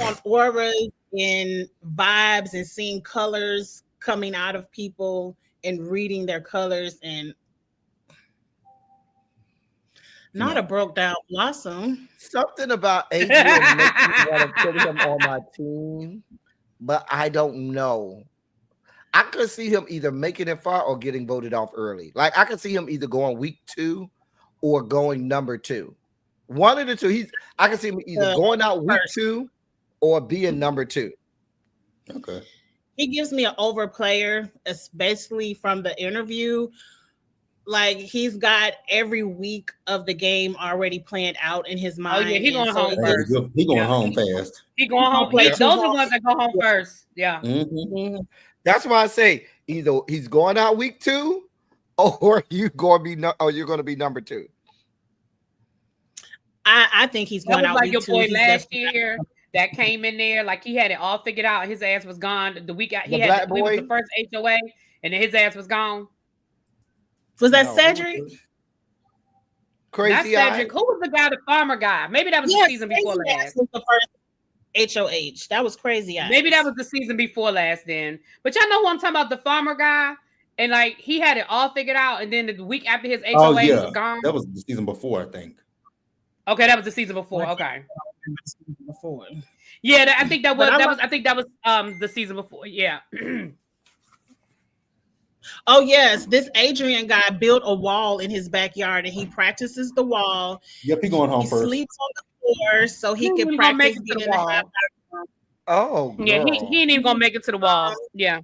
Speaker 1: on auras and vibes and seeing colors coming out of people and reading their colors and not a broke down blossom.
Speaker 4: Something about Adrian makes me want to put him on my team, but I don't know. I could see him either making it far or getting voted off early. Like I could see him either going week 2 or going number 2. One of the two. I can see him either going out week 2 or being number 2.
Speaker 3: Okay.
Speaker 1: He gives me an over player, especially from the interview. Like he's got every week of the game already planned out in his mind.
Speaker 2: Oh yeah, he going home first.
Speaker 3: He going home fast.
Speaker 2: He going home. Those are the ones that go home first. Yeah.
Speaker 1: Mm-hmm.
Speaker 4: That's why I say either he's going out week 2, or you're going to be number 2.
Speaker 1: I think he's going out
Speaker 2: like
Speaker 1: week 2.
Speaker 2: Your boy last year that came in there like he had it all figured out. His ass was gone the week out. We was the first HOA, and then his ass was gone.
Speaker 1: Was that Cedric?
Speaker 4: Crazy
Speaker 2: Not Cedric.
Speaker 4: Eye.
Speaker 2: Who was the guy, the farmer guy? Maybe that was the season before last.
Speaker 1: Was the first HOH. That was Crazy Eyes.
Speaker 2: Maybe that was the season before last then. But y'all know who I'm talking about, the farmer guy? And like he had it all figured out, and then the week after his HOA was gone.
Speaker 3: That was the season before, I think.
Speaker 2: Okay, that was the season before. Okay.
Speaker 1: Before.
Speaker 2: Yeah, I think that was the season before. Yeah.
Speaker 1: Oh yes, this Adrian guy built a wall in his backyard, and he practices the wall.
Speaker 3: Yep, he going home first.
Speaker 1: Sleeps on the floor so he can practice being in the half.
Speaker 4: Oh, girl.
Speaker 2: Yeah, he ain't even gonna make it to the wall. Yeah.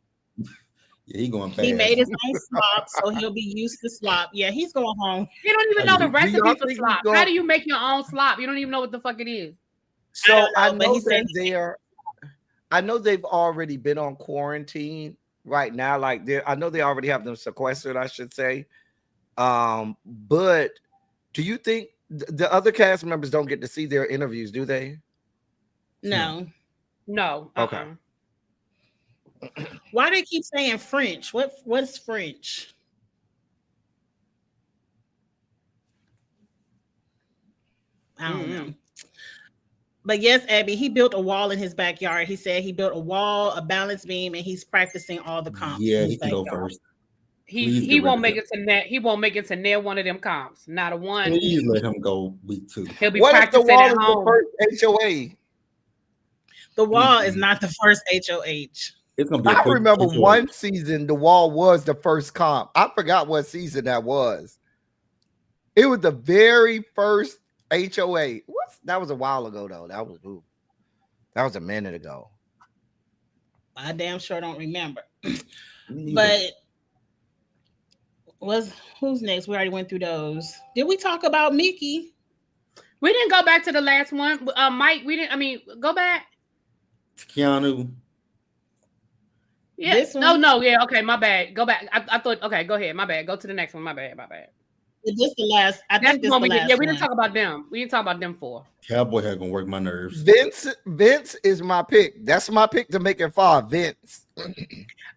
Speaker 3: Yeah, he going fast.
Speaker 1: He made his own slop, so he'll be used to slop. Yeah, he's going home.
Speaker 2: You don't even know the recipe for slop. How do you make your own slop? You don't even know what the fuck it is.
Speaker 4: So I know they've already been on quarantine right now. Like I know they already have them sequestered, I should say. But do you think the other cast members don't get to see their interviews? Do they?
Speaker 1: No.
Speaker 4: Okay.
Speaker 1: Why do they keep saying French? What's French? I don't know. But yes, Abby, he built a wall in his backyard. He said he built a wall, a balance beam, and he's practicing all the comps.
Speaker 3: Yeah, he can go first.
Speaker 2: He won't make it to net. He won't make it to near one of them comps. Not a one.
Speaker 3: Please let him go week 2.
Speaker 2: He'll be practicing at home.
Speaker 4: The first HOA?
Speaker 1: The wall is not the first HOH.
Speaker 3: It's gonna be.
Speaker 4: I remember one season the wall was the first comp. I forgot what season that was. It was the very first HOA. That was a while ago though. That was a minute ago.
Speaker 1: I damn sure don't remember. But who's next? We already went through those. Did we talk about Mickey?
Speaker 2: We didn't go back to the last one. Mike, we didn't. I mean, go back.
Speaker 3: Keanu.
Speaker 2: Yeah. No. Yeah. Okay. My bad. Go back. I thought. Okay. Go ahead. My bad. Go to the next one. My bad.
Speaker 1: This the last. I think this the last.
Speaker 2: Yeah. We didn't talk about them. We didn't talk about them for.
Speaker 3: Cowboy had gonna work my nerves.
Speaker 4: Vince is my pick. That's my pick to make it far. Vince.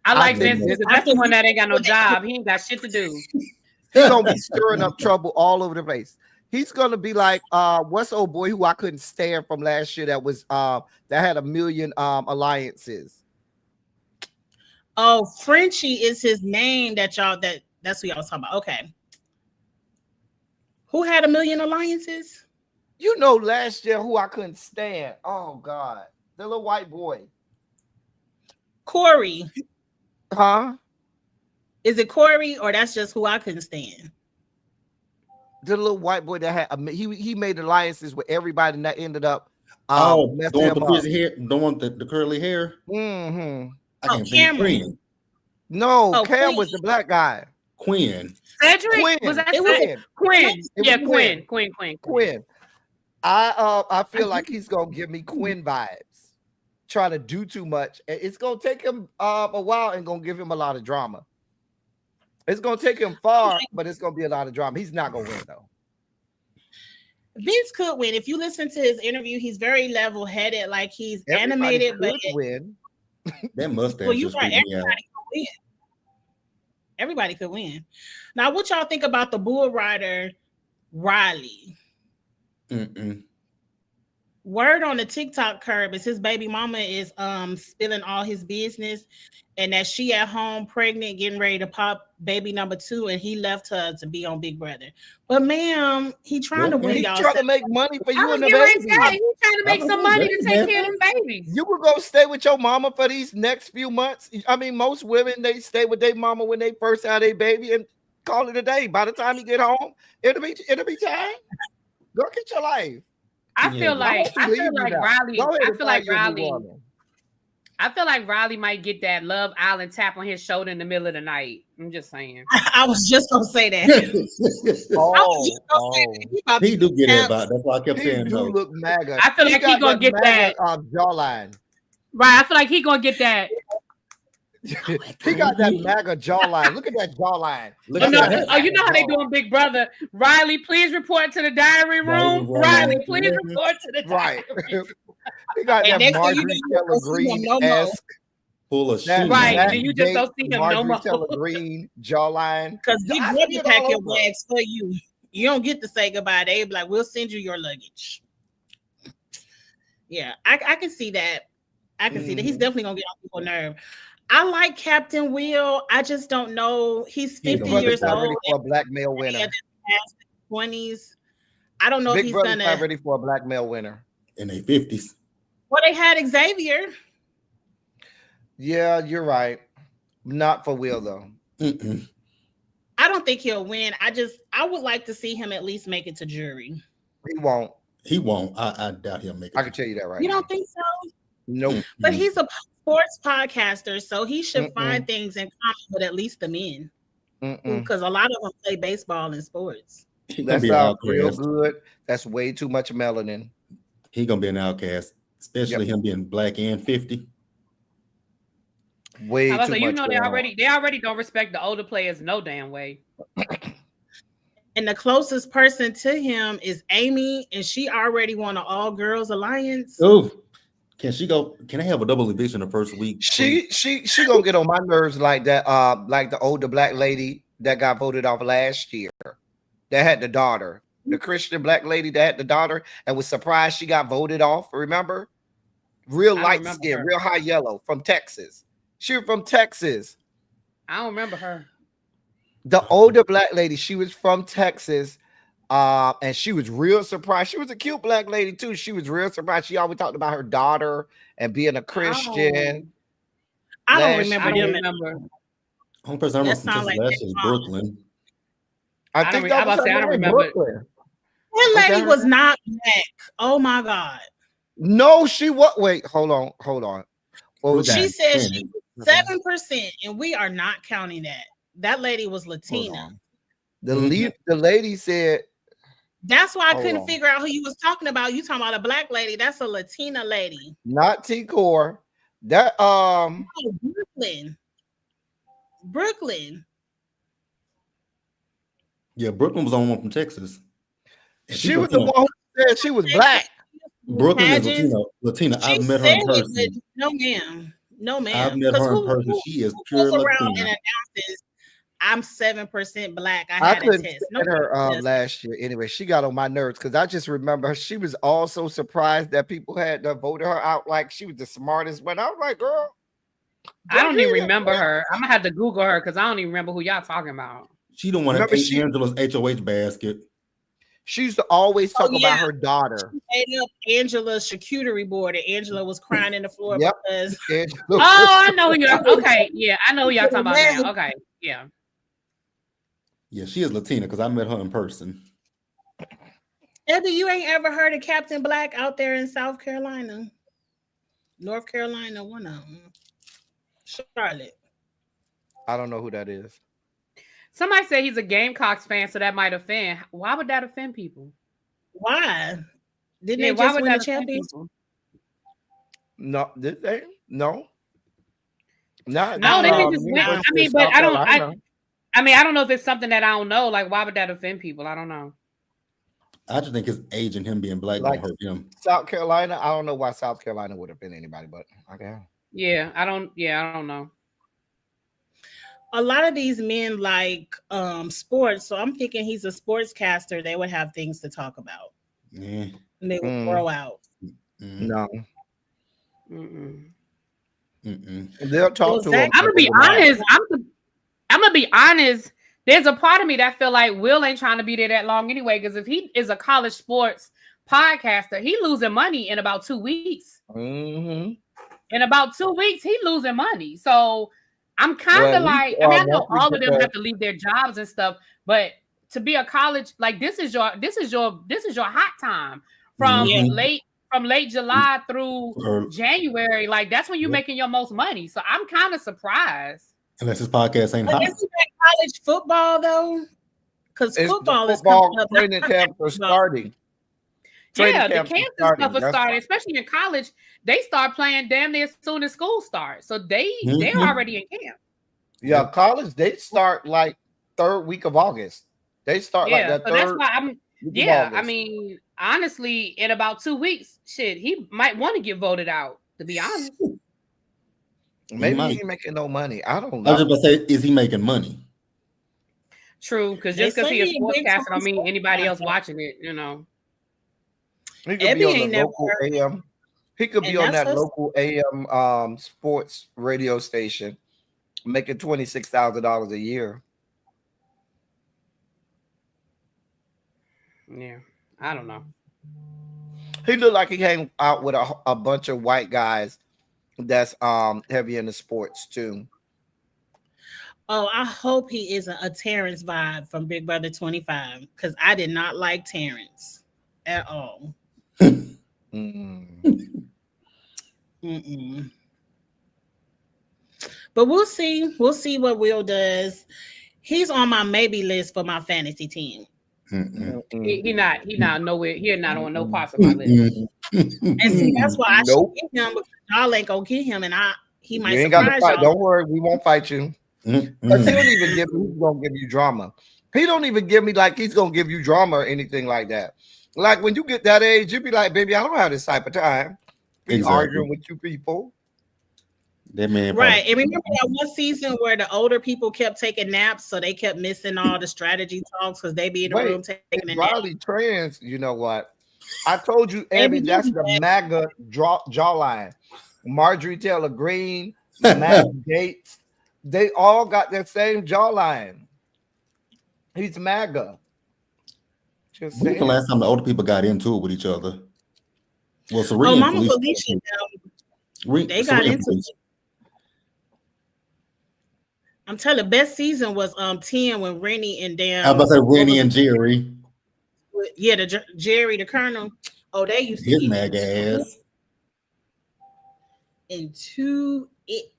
Speaker 2: I like Vince. That's the one that ain't got no job. He ain't got shit to do.
Speaker 4: He's gonna be stirring up trouble all over the place. He's gonna be like what's the old boy who I couldn't stand from last year that was that had 1 million alliances.
Speaker 1: Oh, Frenchie is his name that's what y'all was talking about. Okay. Who had 1 million alliances?
Speaker 4: You know, last year who I couldn't stand. Oh God, the little white boy.
Speaker 1: Corey.
Speaker 4: Huh?
Speaker 1: Is it Corey or that's just who I couldn't stand?
Speaker 4: The little white boy that had he made alliances with everybody and that ended up
Speaker 3: the one with the hair, the one with the curly hair.
Speaker 4: Mm-hmm.
Speaker 1: Cameron.
Speaker 4: No, Cam was the black guy.
Speaker 3: Quinn.
Speaker 2: Cedric?
Speaker 4: Quinn.
Speaker 2: Was that Quinn? Yeah, Quinn.
Speaker 4: I feel like he's gonna give me Quinn vibes. Trying to do too much. It's gonna take him a while and gonna give him a lot of drama. It's gonna take him far, but it's gonna be a lot of drama. He's not gonna win though.
Speaker 1: Vince could win. If you listen to his interview, he's very level-headed, like he's animated, but
Speaker 4: win.
Speaker 3: That mustache.
Speaker 1: Well, you're right. Everybody could win. Everybody could win. Now, what y'all think about the bull rider Riley? Word on the TikTok curb is his baby mama is spilling all his business, and that she at home pregnant, getting ready to pop baby number 2, and he left her to be on Big Brother. But ma'am, he trying to win.
Speaker 4: He's
Speaker 1: y'all.
Speaker 4: Trying to make money for you and the baby.
Speaker 2: He's trying to make some money to take care of them babies.
Speaker 4: You could go stay with your mama for these next few months. I mean, most women, they stay with their mama when they first have their baby and call it a day. By the time you get home, it'll be time. Go get your life.
Speaker 2: I feel like Riley might get that Love Island tap on his shoulder in the middle of the night. I'm just saying.
Speaker 1: I was just gonna say that.
Speaker 3: He do get it about. That's why I kept saying no.
Speaker 4: Look MAGA.
Speaker 2: I feel like he gonna get that
Speaker 4: jawline.
Speaker 2: Right. I feel like he gonna get that.
Speaker 4: He got that MAGA jawline. Look at that jawline.
Speaker 2: You know how they doing Big Brother. Riley, please report to the diary room. Riley, please report to the diary room.
Speaker 4: He got that Marjorie Taylor Greene-esque
Speaker 3: full of shit.
Speaker 2: Right. And you just don't see him no more.
Speaker 4: Taylor Greene jawline.
Speaker 1: Because Big Brother pack your bags for you. You don't get to say goodbye. They be like, we'll send you your luggage. Yeah, I can see that. I can see that. He's definitely gonna get on people's nerve. I like Captain Will. I just don't know. He's 50 years old.
Speaker 4: Ready for a black male winner.
Speaker 1: 20s. I don't know
Speaker 4: Big
Speaker 1: if he's
Speaker 4: Brother's
Speaker 1: gonna
Speaker 4: not ready for a black male winner.
Speaker 3: In their 50s.
Speaker 1: Well, they had Xavier.
Speaker 4: Yeah, you're right. Not for Will though.
Speaker 1: I don't think he'll win. I would like to see him at least make it to jury.
Speaker 4: He won't.
Speaker 3: He won't. I doubt he'll make it.
Speaker 4: I can tell you that right.
Speaker 1: You
Speaker 4: now.
Speaker 1: don't think so?
Speaker 4: Nope.
Speaker 1: But he's a sports podcaster, so he should find things in common with at least the men. Because a lot of them play baseball and sports.
Speaker 4: That sounds real good. That's way too much melanin.
Speaker 3: He gonna be an outcast, especially him being black and 50.
Speaker 4: Way too much.
Speaker 2: You know, they already don't respect the older players no damn way.
Speaker 1: And the closest person to him is Amy, and she already won an all girls alliance.
Speaker 3: Oh, can she go? Can I have a double eviction the first week?
Speaker 4: She gonna get on my nerves like that. Like the older black lady that got voted off last year. That had the daughter, the Christian black lady that had the daughter, and was surprised she got voted off. Remember? Real light skin, real high yellow from Texas. She was from Texas.
Speaker 2: I don't remember her.
Speaker 4: The older black lady, she was from Texas, and she was real surprised. She was a cute black lady too. She was real surprised. She always talked about her daughter and being a Christian.
Speaker 1: I don't remember them.
Speaker 3: Only person I remember from Texas is Brooklyn.
Speaker 4: I think I don't remember.
Speaker 1: That lady was not black. Oh my God.
Speaker 4: No, she was. Wait, hold on. What was
Speaker 1: she
Speaker 4: that?
Speaker 1: said she was 7%, and we are not counting that. That lady was Latina.
Speaker 4: The lady said.
Speaker 1: That's why I couldn't figure out who you was talking about. You talking about a black lady? That's a Latina lady.
Speaker 4: Not T-Core. That
Speaker 1: Brooklyn.
Speaker 3: Yeah, Brooklyn was the only one from Texas.
Speaker 4: She was the one who said she was black.
Speaker 3: Brooklyn is Latina. I've met her in person.
Speaker 1: No, ma'am.
Speaker 3: I've met her in person. She is pure Latina.
Speaker 1: I'm 7% black. I had a test.
Speaker 4: Her last year. Anyway, she got on my nerves because I just remember her. She was also surprised that people had to vote her out like she was the smartest one. I was like, girl.
Speaker 2: I don't even remember her. I'm gonna have to Google her because I don't even remember who y'all talking about.
Speaker 3: She don't want to eat Angela's HOH basket.
Speaker 4: She used to always talk about her daughter.
Speaker 1: She made up Angela's charcuterie board, and Angela was crying in the floor because.
Speaker 2: I know who you're. Okay, yeah, I know who y'all talking about now. Okay, yeah.
Speaker 3: Yeah, she is Latina because I met her in person.
Speaker 1: Eddie, you ain't ever heard of Captain Black out there in South Carolina, North Carolina, one of them, Charlotte.
Speaker 4: I don't know who that is.
Speaker 2: Somebody said he's a Gamecocks fan, so that might offend. Why would that offend people?
Speaker 1: Why? Didn't they just win the championship?
Speaker 4: No, did they? No.
Speaker 2: No, they didn't just win. I mean, but I don't. I mean, I don't know if it's something that I don't know. Like, why would that offend people? I don't know.
Speaker 3: I just think his age and him being black won't hurt him.
Speaker 4: South Carolina, I don't know why South Carolina would have been anybody, but okay.
Speaker 2: Yeah, I don't know.
Speaker 1: A lot of these men like sports, so I'm thinking he's a sportscaster. They would have things to talk about.
Speaker 3: Yeah.
Speaker 1: And they would throw out.
Speaker 4: No.
Speaker 3: They'll
Speaker 4: talk to him.
Speaker 2: I'm gonna be honest. I'm gonna be honest. There's a part of me that feel like Will ain't trying to be there that long anyway. Because if he is a college sports podcaster, he losing money in about 2 weeks. In about 2 weeks, he losing money. So I'm kind of I know all of them have to leave their jobs and stuff, but to be a college, like this is your hot time from late July through January. Like that's when you're making your most money. So I'm kind of surprised.
Speaker 3: Unless his podcast ain't hot.
Speaker 1: Isn't that college football though? Because football is
Speaker 4: training camps are starting.
Speaker 2: The camps and stuff are starting, especially in college. They start playing damn near as soon as school starts. So they're already in camp.
Speaker 4: Yeah, college, they start like third week of August. They start like that.
Speaker 2: So that's why I mean, honestly, in about 2 weeks, shit, he might want to get voted out, to be honest.
Speaker 4: Maybe he ain't making no money. I don't know.
Speaker 3: I was just about to say, is he making money?
Speaker 2: True, because just because he is sportscaster, I don't mean anybody else watching it, you know.
Speaker 4: He could be on the local AM. He could be on that local AM sports radio station, making $26,000 a year.
Speaker 2: Yeah, I don't know.
Speaker 4: He looked like he came out with a bunch of white guys that's heavy in the sports too.
Speaker 1: Oh, I hope he isn't a Terrence vibe from Big Brother 25, because I did not like Terrence at all. But we'll see. We'll see what Will does. He's on my maybe list for my fantasy team.
Speaker 2: He not nowhere. He not on no parts of my list.
Speaker 1: And see, that's why I should get him, because y'all ain't gonna get him, and he might surprise y'all.
Speaker 4: Don't worry, we won't fight you. Because he don't even give me, he's gonna give you drama. He don't even give me like he's gonna give you drama or anything like that. Like when you get that age, you be like, baby, I don't have this type of time. Be arguing with you people.
Speaker 3: That man,
Speaker 1: right? And remember that one season where the older people kept taking naps, so they kept missing all the strategy talks because they be in the room taking a nap.
Speaker 4: Riley Trans, you know what? I told you, Abby, that's the MAGA jawline. Marjorie Taylor Greene, Matt Gates, they all got that same jawline. He's MAGA.
Speaker 3: Just when the last time the older people got into it with each other? Well, Serena and
Speaker 1: Mama Felicia, they got into it. I'm telling you, best season was 10 when Rennie and Dan.
Speaker 3: I was about to say Rennie and Jerry.
Speaker 1: Yeah, Jerry, the Colonel. Oh, they used to
Speaker 3: his MAGA ass
Speaker 1: into it.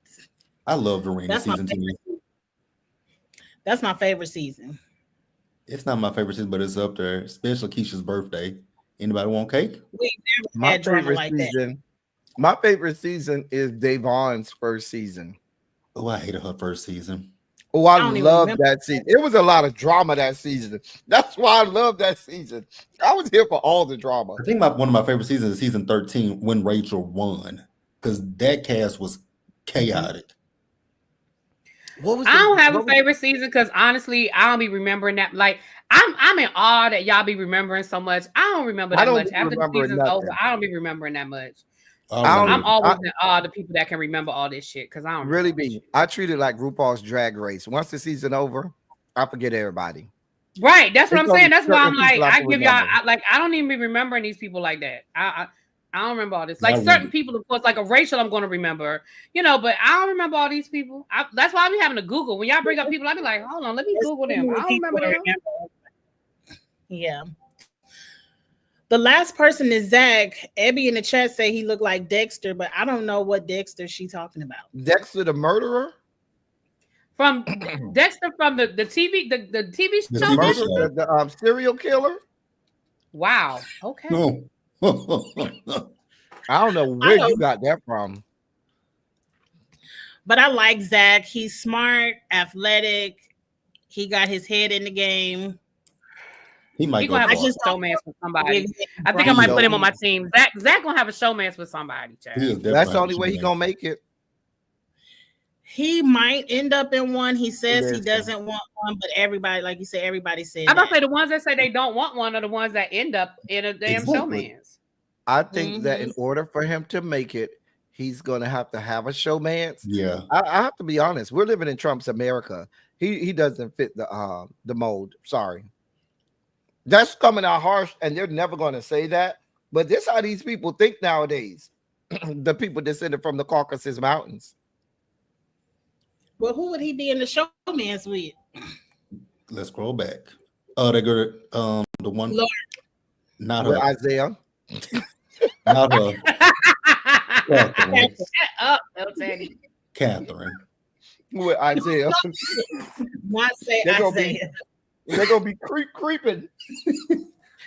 Speaker 3: I love the Rennie season 2.
Speaker 1: That's my favorite season.
Speaker 3: It's not my favorite season, but it's up there, especially Keisha's birthday. Anybody want cake?
Speaker 1: We never had drama like that.
Speaker 4: My favorite season is Davon's first season.
Speaker 3: Oh, I hated her first season.
Speaker 4: Oh, I love that season. It was a lot of drama that season. That's why I love that season. I was here for all the drama.
Speaker 3: I think one of my favorite seasons is season 13 when Rachel won, because that cast was chaotic.
Speaker 2: I don't have a favorite season because honestly, I don't be remembering that. Like I'm in awe that y'all be remembering so much. I don't remember that much. After the season's over, I don't be remembering that much. I'm always in awe of the people that can remember all this shit because I don't
Speaker 4: really be. I treat it like RuPaul's Drag Race. Once the season over, I forget everybody.
Speaker 2: Right, that's what I'm saying. That's why I'm like, I give y'all I don't even be remembering these people like that. I don't remember all this. Like certain people, of course, like a Rachel, I'm going to remember, you know, but I don't remember all these people. That's why I be having to Google. When y'all bring up people, I be like, hold on, let me Google them. I don't remember them.
Speaker 1: Yeah. The last person is Zach. Abby in the chat say he looked like Dexter, but I don't know what Dexter she talking about.
Speaker 4: Dexter the murderer?
Speaker 2: From Dexter from the TV, the TV show?
Speaker 4: The serial killer?
Speaker 2: Wow. Okay.
Speaker 3: No.
Speaker 4: I don't know where you got that from.
Speaker 1: But I like Zach. He's smart, athletic. He got his head in the game.
Speaker 2: He might gonna have a showmance with somebody. I think I might put him on my team. Zach gonna have a showmance with somebody.
Speaker 4: That's the only way he's gonna make it.
Speaker 1: He might end up in one. He says he doesn't want one, but everybody, like you said, everybody said.
Speaker 2: I'm about to say the ones that say they don't want one are the ones that end up in a damn showmance.
Speaker 4: I think that in order for him to make it, he's gonna have to have a showmance.
Speaker 3: Yeah,
Speaker 4: I have to be honest. We're living in Trump's America. He doesn't fit the mold. Sorry, that's coming out harsh, and they're never gonna say that. But this is how these people think nowadays. The people descended from the Caucasus Mountains.
Speaker 1: Well, who would he be in the showmance with?
Speaker 3: Let's scroll back. They go the one.
Speaker 1: Lord.
Speaker 4: Not her. Isaiah.
Speaker 3: Not her.
Speaker 4: Catherine. With Isaiah.
Speaker 1: Not say Isaiah.
Speaker 4: They're gonna be creeping.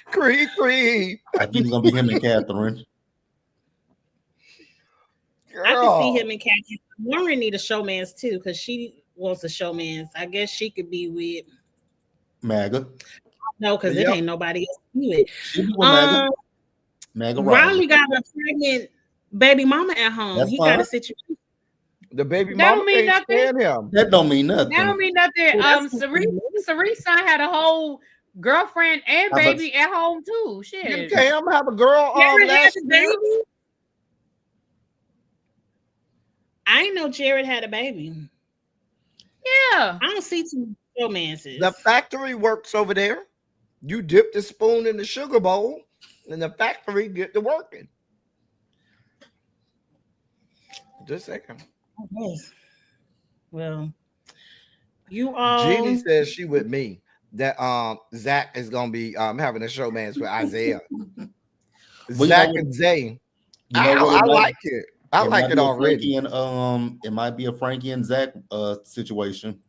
Speaker 4: Creep.
Speaker 3: I think it's gonna be him and Catherine.
Speaker 1: Girl. I can see him and Catherine. Lauren need a showmance too, because she wants a showmance. I guess she could be with
Speaker 3: MAGA.
Speaker 1: No, because it ain't nobody else to do it.
Speaker 3: MAGA
Speaker 1: Riley got a pregnant baby mama at home. He got a situation.
Speaker 4: The baby mama can't stand him.
Speaker 3: That don't mean nothing.
Speaker 2: That don't mean nothing. Cere's son had a whole girlfriend and baby at home too. Shit.
Speaker 4: Didn't Cam have a girl last year?
Speaker 1: I know Jared had a baby.
Speaker 2: Yeah.
Speaker 1: I don't see too many romances.
Speaker 4: The factory works over there. You dip the spoon in the sugar bowl, and the factory get to working. Just a second.
Speaker 1: Okay. Well, you all.
Speaker 4: Jeannie says she with me. That Zach is gonna be having a showmance with Isaiah. Zach and Zay. I like it. I like it already.
Speaker 3: It might be a Frankie and Zach situation.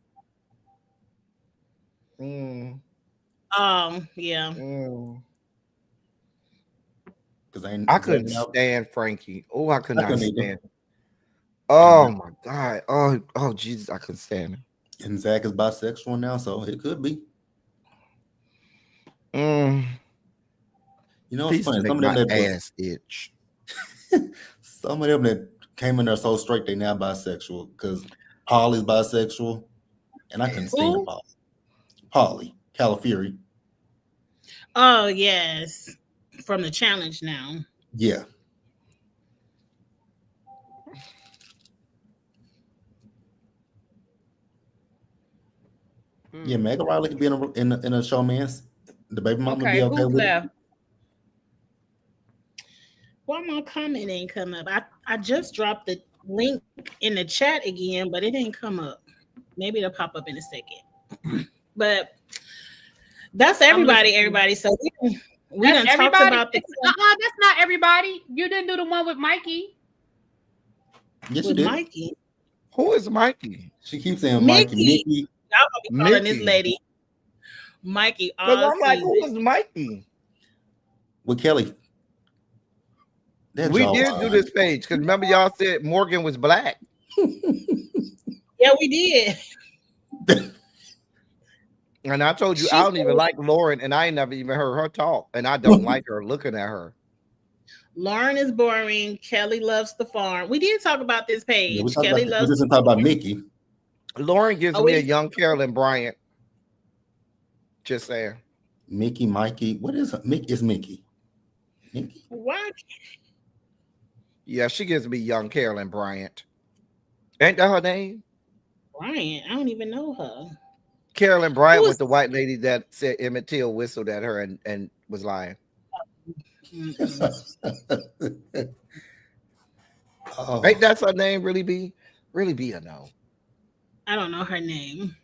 Speaker 1: Yeah.
Speaker 3: Because
Speaker 4: I couldn't stand Frankie. Oh, I could not stand him. Oh my God. Oh Jesus, I couldn't stand him.
Speaker 3: And Zach is bisexual now, so it could be.
Speaker 4: You
Speaker 3: know, it's funny.
Speaker 4: Some of them ass itch.
Speaker 3: Some of them that came in there so straight, they now bisexual. Because Polly's bisexual, and I couldn't stand Polly Calafieri.
Speaker 1: Oh yes, from the challenge now.
Speaker 3: Yeah. Yeah, Megan Riley could be in a showmance. The baby mama be okay with it.
Speaker 1: Why my comment ain't come up? I just dropped the link in the chat again, but it didn't come up. Maybe it'll pop up in a second. But that's everybody. So we done talked about the.
Speaker 2: That's not everybody. You didn't do the one with Mikey.
Speaker 3: Yes, you did.
Speaker 1: Mikey.
Speaker 4: Who is Mikey?
Speaker 3: She keeps saying Mikey.
Speaker 1: Y'all gonna be calling this lady Mikey.
Speaker 4: I'm like, who is Mikey?
Speaker 3: With Kelly.
Speaker 4: We did do this page because remember y'all said Morgan was black.
Speaker 1: Yeah, we did.
Speaker 4: And I told you I don't even like Lauren, and I ain't never even heard her talk, and I don't like her looking at her.
Speaker 1: Lauren is boring. Kelly loves the farm. We did talk about this page.
Speaker 3: Yeah, we just talk about Mickey.
Speaker 4: Lauren gives me a young Carolyn Bryant. Just saying.
Speaker 3: Mickey, Mikey. What is it? Mickey is Mickey. Mickey.
Speaker 1: What?
Speaker 4: Yeah, she gives me young Carolyn Bryant. Ain't that her name?
Speaker 1: Bryant. I don't even know her.
Speaker 4: Carolyn Bryant was the white lady that said Emmett Till whistled at her and was lying. Ain't that her name? Really be a no.
Speaker 1: I don't know her name.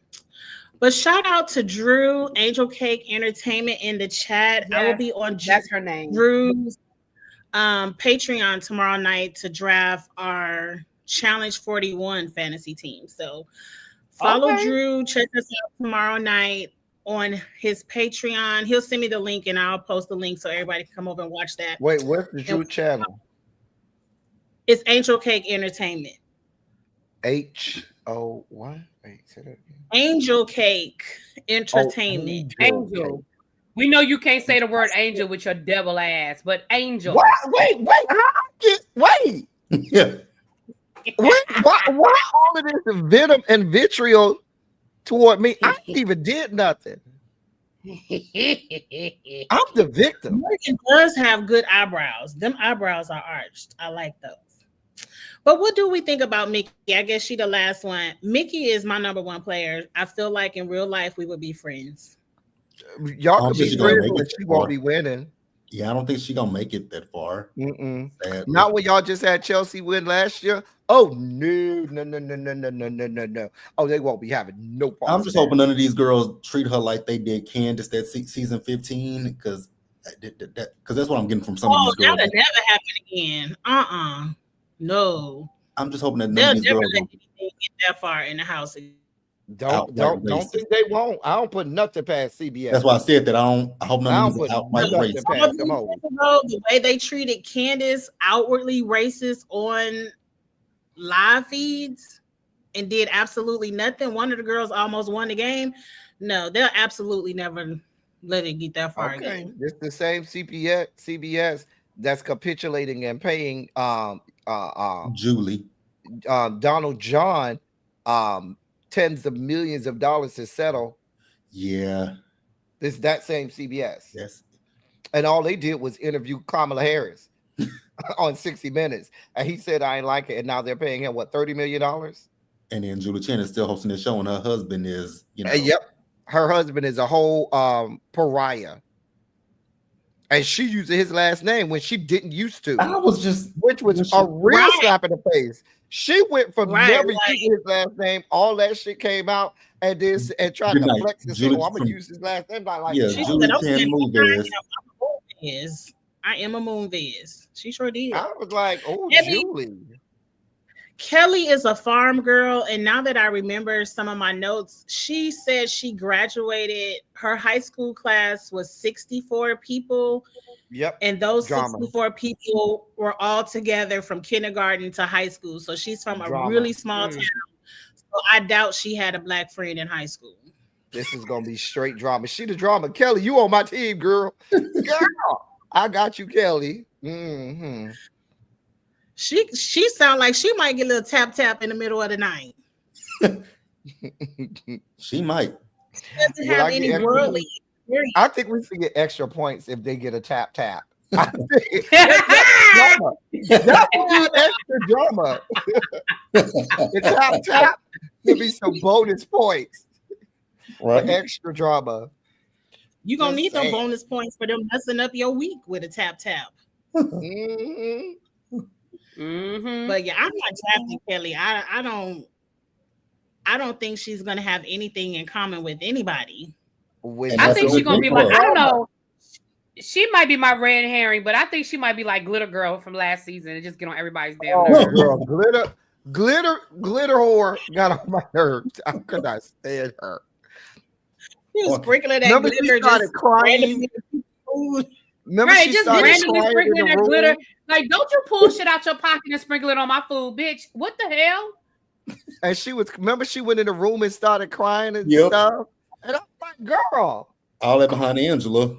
Speaker 1: But shout out to Drew, Angel Cake Entertainment in the chat. Yes, I will be on
Speaker 2: that's her name.
Speaker 1: Drew's Patreon tomorrow night to draft our Challenge 41 fantasy team. So follow Drew, check us out tomorrow night on his Patreon. He'll send me the link and I'll post the link so everybody can come over and watch that.
Speaker 4: Wait, what's the Drew channel?
Speaker 1: It's Angel Cake Entertainment.
Speaker 4: H-O-what? Wait, say that again.
Speaker 1: Angel Cake Entertainment.
Speaker 2: Angel. We know you can't say the word angel with your devil ass, but Angel.
Speaker 4: What? Wait.
Speaker 3: Yeah.
Speaker 4: Why all of this venom and vitriol toward me? I ain't even did nothing. I'm the victim.
Speaker 1: Morgan does have good eyebrows. Them eyebrows are arched. I like those. But what do we think about Mickey? I guess she the last one. Mickey is my number one player. I feel like in real life we would be friends.
Speaker 4: Y'all could be friends, but she won't be winning.
Speaker 3: Yeah, I don't think she's gonna make it that far.
Speaker 4: Not when y'all just had Chelsea win last year. Oh no. Oh, they won't be having no part.
Speaker 3: I'm just hoping none of these girls treat her like they did Candace that season 15, because that's what I'm getting from some of these girls.
Speaker 1: That'll never happen again. No.
Speaker 3: I'm just hoping that none of these girls
Speaker 1: get that far in the house.
Speaker 4: Don't think they won't. I don't put nothing past CBS.
Speaker 3: That's why I said that I hope none of these are outright racist.
Speaker 1: The way they treated Candace outwardly racist on live feeds and did absolutely nothing. One of the girls almost won the game. No, they'll absolutely never let it get that far again.
Speaker 4: It's the same CBS that's capitulating and paying
Speaker 3: Julie
Speaker 4: Donald John tens of millions of dollars to settle.
Speaker 3: Yeah.
Speaker 4: That same CBS.
Speaker 3: Yes.
Speaker 4: And all they did was interview Kamala Harris on 60 Minutes. And he said, I ain't like it. And now they're paying him, what, $30 million?
Speaker 3: And then Julie Chen is still hosting the show, and her husband is,
Speaker 4: Yep. Her husband is a whole pariah. And she used his last name when she didn't used to. Which was a real slap in the face. She went from never using his last name. All that shit came out and tried to flex and say, I'm going to use his last name.
Speaker 3: Julie Chen Moonves.
Speaker 1: I am a Moonves. She sure did.
Speaker 4: I was like, oh, Julie.
Speaker 1: Kelly is a farm girl, and now that I remember some of my notes, she said she graduated. Her high school class was 64 people.
Speaker 4: Yep.
Speaker 1: And those 64 people were all together from kindergarten to high school. So she's from a really small town. So I doubt she had a black friend in high school.
Speaker 4: This is gonna be straight drama. She the drama. Kelly, you on my team, girl. Girl, I got you, Kelly. Mm-hmm.
Speaker 1: She sound like she might get a little tap in the middle of the night.
Speaker 3: She might.
Speaker 1: She doesn't have any worldly experience.
Speaker 4: I think we should get extra points if they get a tap. That would be extra drama. The tap could be some bonus points.
Speaker 3: Right.
Speaker 4: Extra drama.
Speaker 1: You're gonna need them bonus points for them messing up your week with a tap.
Speaker 4: Mm-hmm.
Speaker 2: Mm-hmm.
Speaker 1: But yeah, I'm not drafting Kelly. I don't think she's gonna have anything in common with anybody.
Speaker 2: I think she's gonna be like, I don't know. She might be my red herring, but I think she might be like Glitter Girl from last season and just get on everybody's damn nerves.
Speaker 4: Girl, glitter whore got on my nerves. I could not stand her.
Speaker 1: She was sprinkling that glitter.
Speaker 4: She started crying.
Speaker 2: Remember, right, just randomly sprinkling that glitter. Like, don't you pull shit out your pocket and sprinkle it on my food, bitch? What the hell?
Speaker 4: And she went in the room and started crying and stuff. And I'm like, girl.
Speaker 3: All that behind Angela.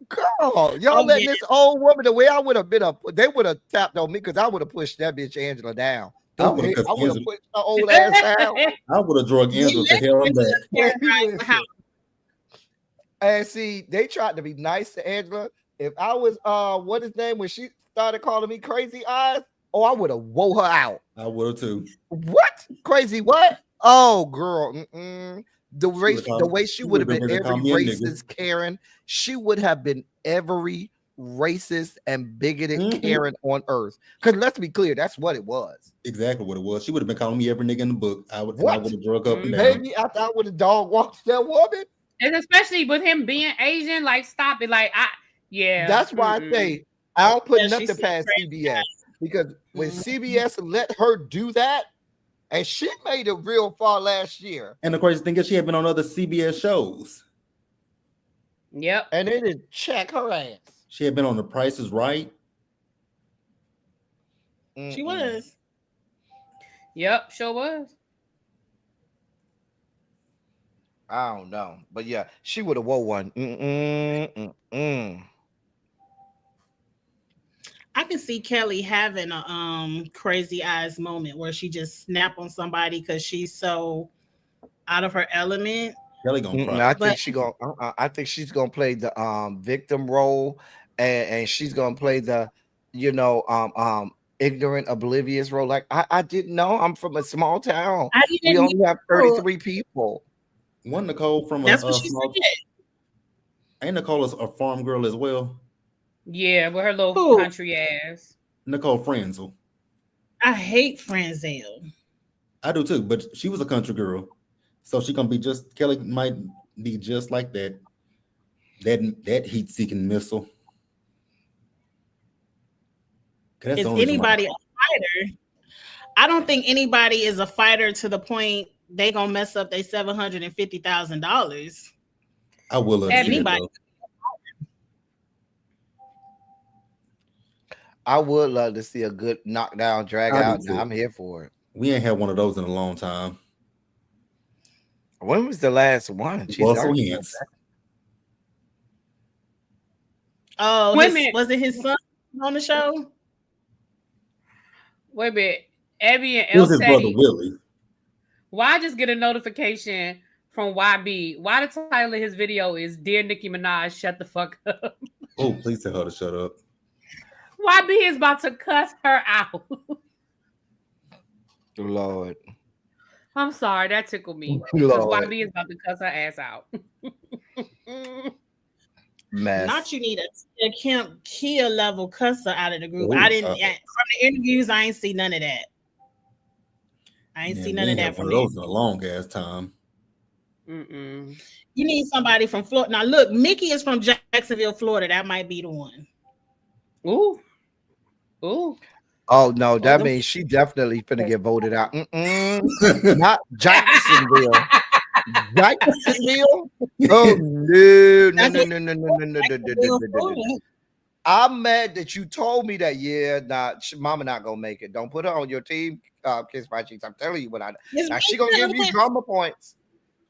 Speaker 4: Girl, y'all let this old woman, the way I would have been they would have tapped on me because I would have pushed that bitch Angela down. I would have pushed her old ass down.
Speaker 3: I would have drug Angela to hell and back.
Speaker 4: And see, they tried to be nice to Angela. If I was what his name when she started calling me crazy eyes, I would have woke her out.
Speaker 3: I would have too.
Speaker 4: What? Crazy what? Oh, girl. The way she would have been every racist Karen. She would have been every racist and bigoted Karen on earth. Because let's be clear, that's what it was.
Speaker 3: Exactly what it was. She would have been calling me every nigga in the book. I would have drug up and down.
Speaker 4: Baby, after I would have dog walked that woman.
Speaker 2: And especially with him being Asian, like stop it. Like
Speaker 4: that's why I say I don't put nothing past CBS. Because when CBS let her do that, and she made it real far last year.
Speaker 3: And the crazy thing is she had been on other CBS shows.
Speaker 2: Yep.
Speaker 4: And they didn't check her ass.
Speaker 3: She had been on The Price is Right.
Speaker 1: She was.
Speaker 2: Yep, sure was.
Speaker 4: I don't know. But yeah, she would have won one.
Speaker 1: I can see Kelly having a crazy eyes moment where she just snap on somebody because she's so out of her element.
Speaker 3: Kelly gonna cry.
Speaker 4: I think she's gonna play the victim role, and she's gonna play the ignorant, oblivious role. Like I didn't know. I'm from a small town. We only have 33 people.
Speaker 3: One Nicole from
Speaker 1: that's what she said.
Speaker 3: Ain't Nicole a farm girl as well?
Speaker 2: Yeah, with her little country ass.
Speaker 3: Nicole Franzel.
Speaker 1: I hate Franzel.
Speaker 3: I do too, but she was a country girl. So she gonna be Kelly might be just like that. That heat-seeking missile.
Speaker 1: Is anybody a fighter? I don't think anybody is a fighter to the point they gonna mess up their $750,000.
Speaker 3: I will love
Speaker 1: anybody.
Speaker 4: I would love to see a good knockdown, drag out. I'm here for it.
Speaker 3: We ain't had one of those in a long time.
Speaker 4: When was the last one?
Speaker 1: Oh, was it his son on the show?
Speaker 2: Wait a minute. Ebby and
Speaker 3: It was his brother
Speaker 2: Teddy.
Speaker 3: Willie.
Speaker 2: Why I just get a notification from YB? Why the title of his video is "Dear Nicki Minaj, shut the fuck up."
Speaker 3: Oh, please tell her to shut up.
Speaker 2: YB is about to cuss her out.
Speaker 4: Lord.
Speaker 2: I'm sorry, that tickled me. Because YB is about to cuss her ass out.
Speaker 4: Mess.
Speaker 1: Not you need a Kim Kia level cusser out of the group. I didn't from the interviews. I ain't see none of that. I ain't see none of that from
Speaker 3: those a long ass time.
Speaker 2: Mm-mm.
Speaker 1: You need somebody from Florida. Now look, Mickey is from Jacksonville, Florida. That might be the one.
Speaker 2: Ooh. Ooh.
Speaker 4: Oh no, that means she definitely finna get voted out. Not Jacksonville. Jacksonville? Oh no. I'm mad that you told me that. Yeah, mama not gonna make it. Don't put her on your team. Kiss my cheeks. I'm telling you what I now she gonna give you drama points.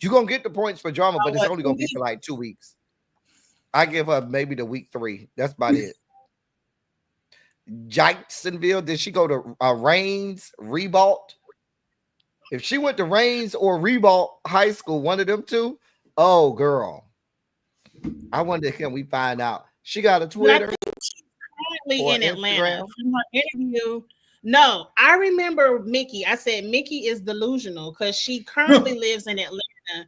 Speaker 4: You're gonna get the points for drama, but it's only gonna be for like 2 weeks. I give her maybe the week 3. That's about it. Jacksonville. Did she go to Rains, Ribault? If she went to Rains or Ribault High School, one of them two, oh girl. I wonder can we find out? She got a Twitter.
Speaker 1: Currently in Atlanta. From her interview. No, I remember Mickey. I said Mickey is delusional because she currently lives in Atlanta.